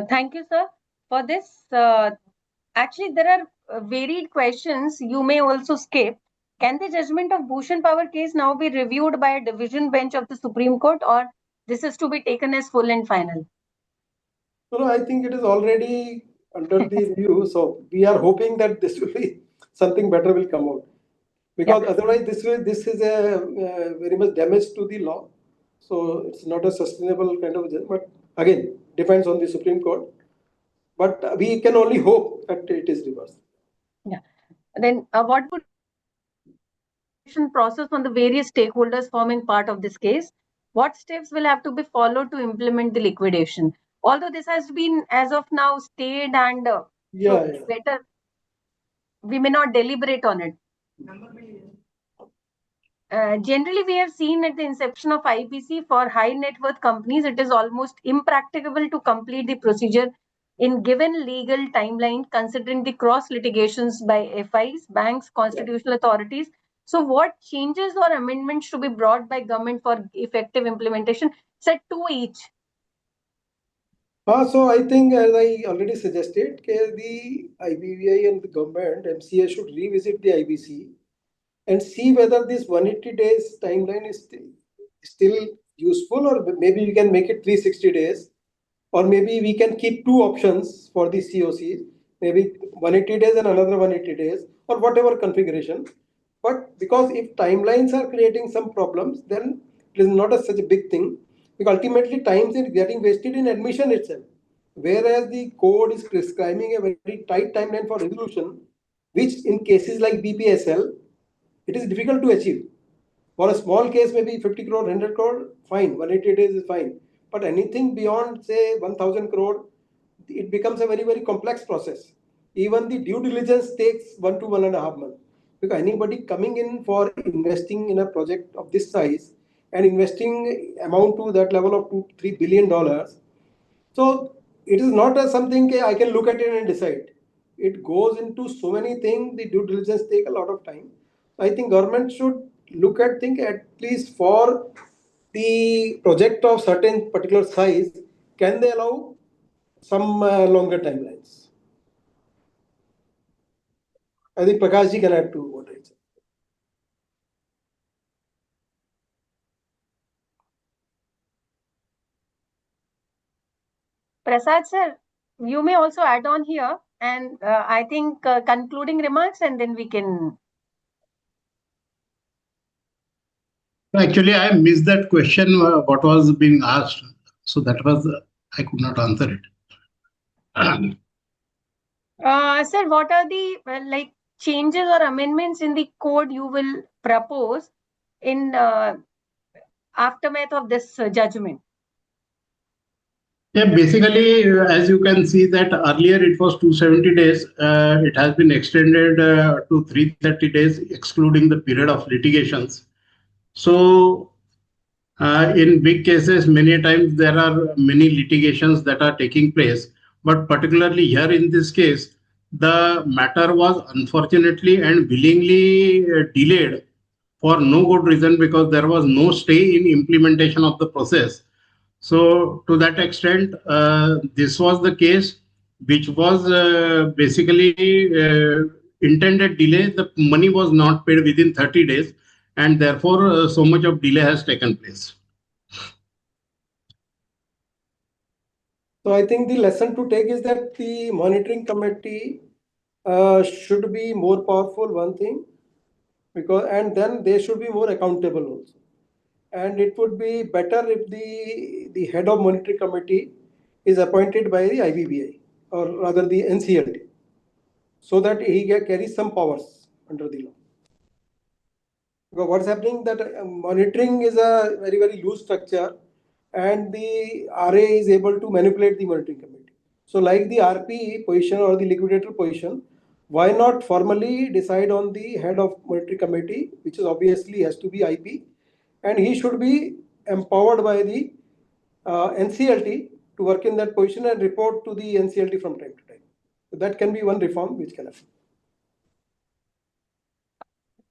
Thank you, sir, for this. Actually, there are varied questions you may also skip. Can the judgment of Bhushan Power case now be reviewed by a division bench of the Supreme Court, or this is to be taken as full and final? No, I think it is already under the review. So we are hoping that this will be something better will come out. Because otherwise this is a very much damage to the law. So it's not a sustainable kind of thing. But again, depends on the Supreme Court. But we can only hope that it is reversed. Yeah. Then what would process on the various stakeholders forming part of this case? What steps will have to be followed to implement the liquidation? Although this has been as of now stayed and better, we may not deliberate on it. Generally, we have seen at the inception of IBC for high net worth companies, it is almost impracticable to complete the procedure in given legal timeline, considering the cross litigations by FIs, banks, constitutional authorities. So, what changes or amendments should be brought by government for effective implementation? Set 2 each. So I think, as I already suggested, the IBVI and the government, MCA should revisit the IBC and see whether this 180 days timeline is still useful, or maybe we can make it 360 days, or maybe we can keep two options for the COCs, maybe 180 days and another 180 days, or whatever configuration. But because if timelines are creating some problems, then it is not such a big thing, because ultimately time is getting wasted in admission itself. Whereas the code is prescribing a very tight timeline for resolution, which in cases like BPSL, it is difficult to achieve. For a small case, maybe 50 crore, 100 crore, fine, 180 days is fine. But anything beyond, say, 1000 crore, it becomes a very, very complex process. Even the due diligence takes 1 to 1.5 months. Because anybody coming in for investing in a project of this size and investing amount to that level of $2-3 billion, so it is not as something I can look at it and decide. It goes into so many things. The due diligence take a lot of time. I think government should look at things at least for the project of certain particular size. Can they allow some longer timelines? I think Prakash ji can add to what I said. Prasad sir, you may also add on here, and I think concluding remarks, and then we can. Actually, I missed that question, what was being asked. So that was, I could not answer it. Sir, what are the like changes or amendments in the code you will propose in aftermath of this judgment? Yeah, basically, as you can see that earlier it was 270 days. It has been extended to 330 days, excluding the period of litigations. So, in big cases, many times there are many litigations that are taking place. But particularly here in this case, the matter was unfortunately and willingly delayed for no good reason, because there was no stay in implementation of the process. So, to that extent, this was the case which was basically intended delay. The money was not paid within 30 days, and therefore, so much of delay has taken place. So I think the lesson to take is that the monitoring committee should be more powerful, one thing, because and then they should be more accountable also. And it would be better if the head of monitoring committee is appointed by the IBBI, or rather the NCLT, so that he carries some powers under the law. Because what's happening that monitoring is a very, very loose structure, and the RA is able to manipulate the monitoring committee. So like the RP position or the liquidator position, why not formally decide on the head of monitoring committee, which is obviously has to be IP, and he should be empowered by the NCLT to work in that position and report to the NCLT from time to time. So that can be one reform which can happen.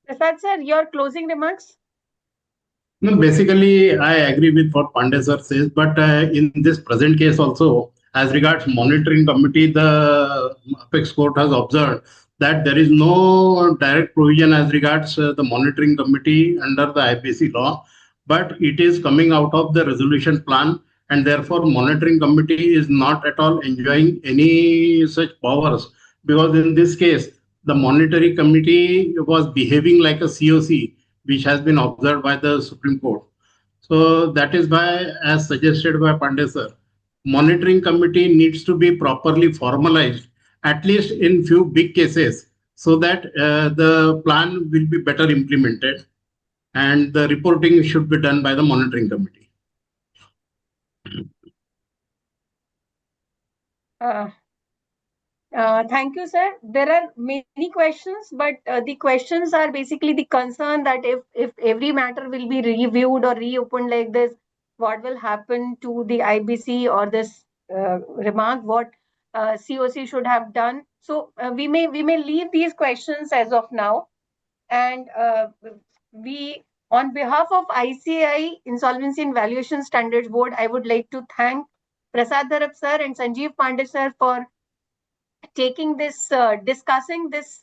Prasad sir, your closing remarks? No, basically, I agree with what Pandey sir says, but in this present case also, as regards monitoring committee, the apex court has observed that there is no direct provision as regards the monitoring committee under the IPC law, but it is coming out of the resolution plan, and therefore monitoring committee is not at all enjoying any such powers, because in this case, the monitoring committee was behaving like a COC, which has been observed by the Supreme Court. So that is why, as suggested by Pandey sir, monitoring committee needs to be properly formalized, at least in few big cases, so that the plan will be better implemented, and the reporting should be done by the monitoring committee. Thank you, sir. There are many questions, but the questions are basically the concern that if every matter will be reviewed or reopened like this, what will happen to the IBC, or this remark what COC should have done. So we may leave these questions as of now, and we, on behalf of ICAI Insolvency and Valuation Standards Board, I would like to thank Prasad Dharab sir and Sanjeev Pandey sir for taking this, discussing this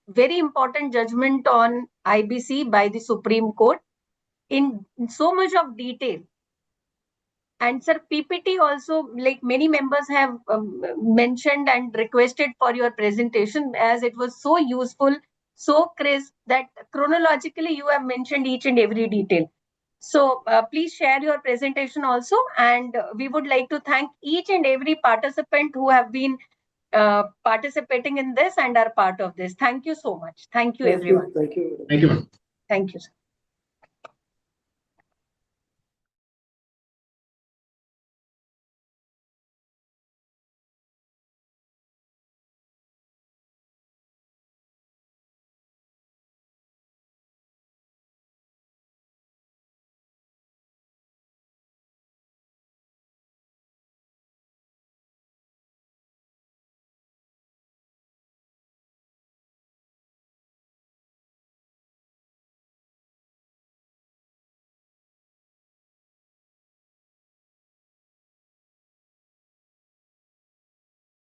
very important judgment on IBC by the Supreme Court in so much of detail. And sir, PPT also, like many members have mentioned and requested for your presentation, as it was so useful, so crisp, that chronologically you have mentioned each and every detail. So please share your presentation also, and we would like to thank each and every participant who have been participating in this and are part of this. Thank you so much. Thank you, everyone. Thank you. Thank you. Thank you, sir.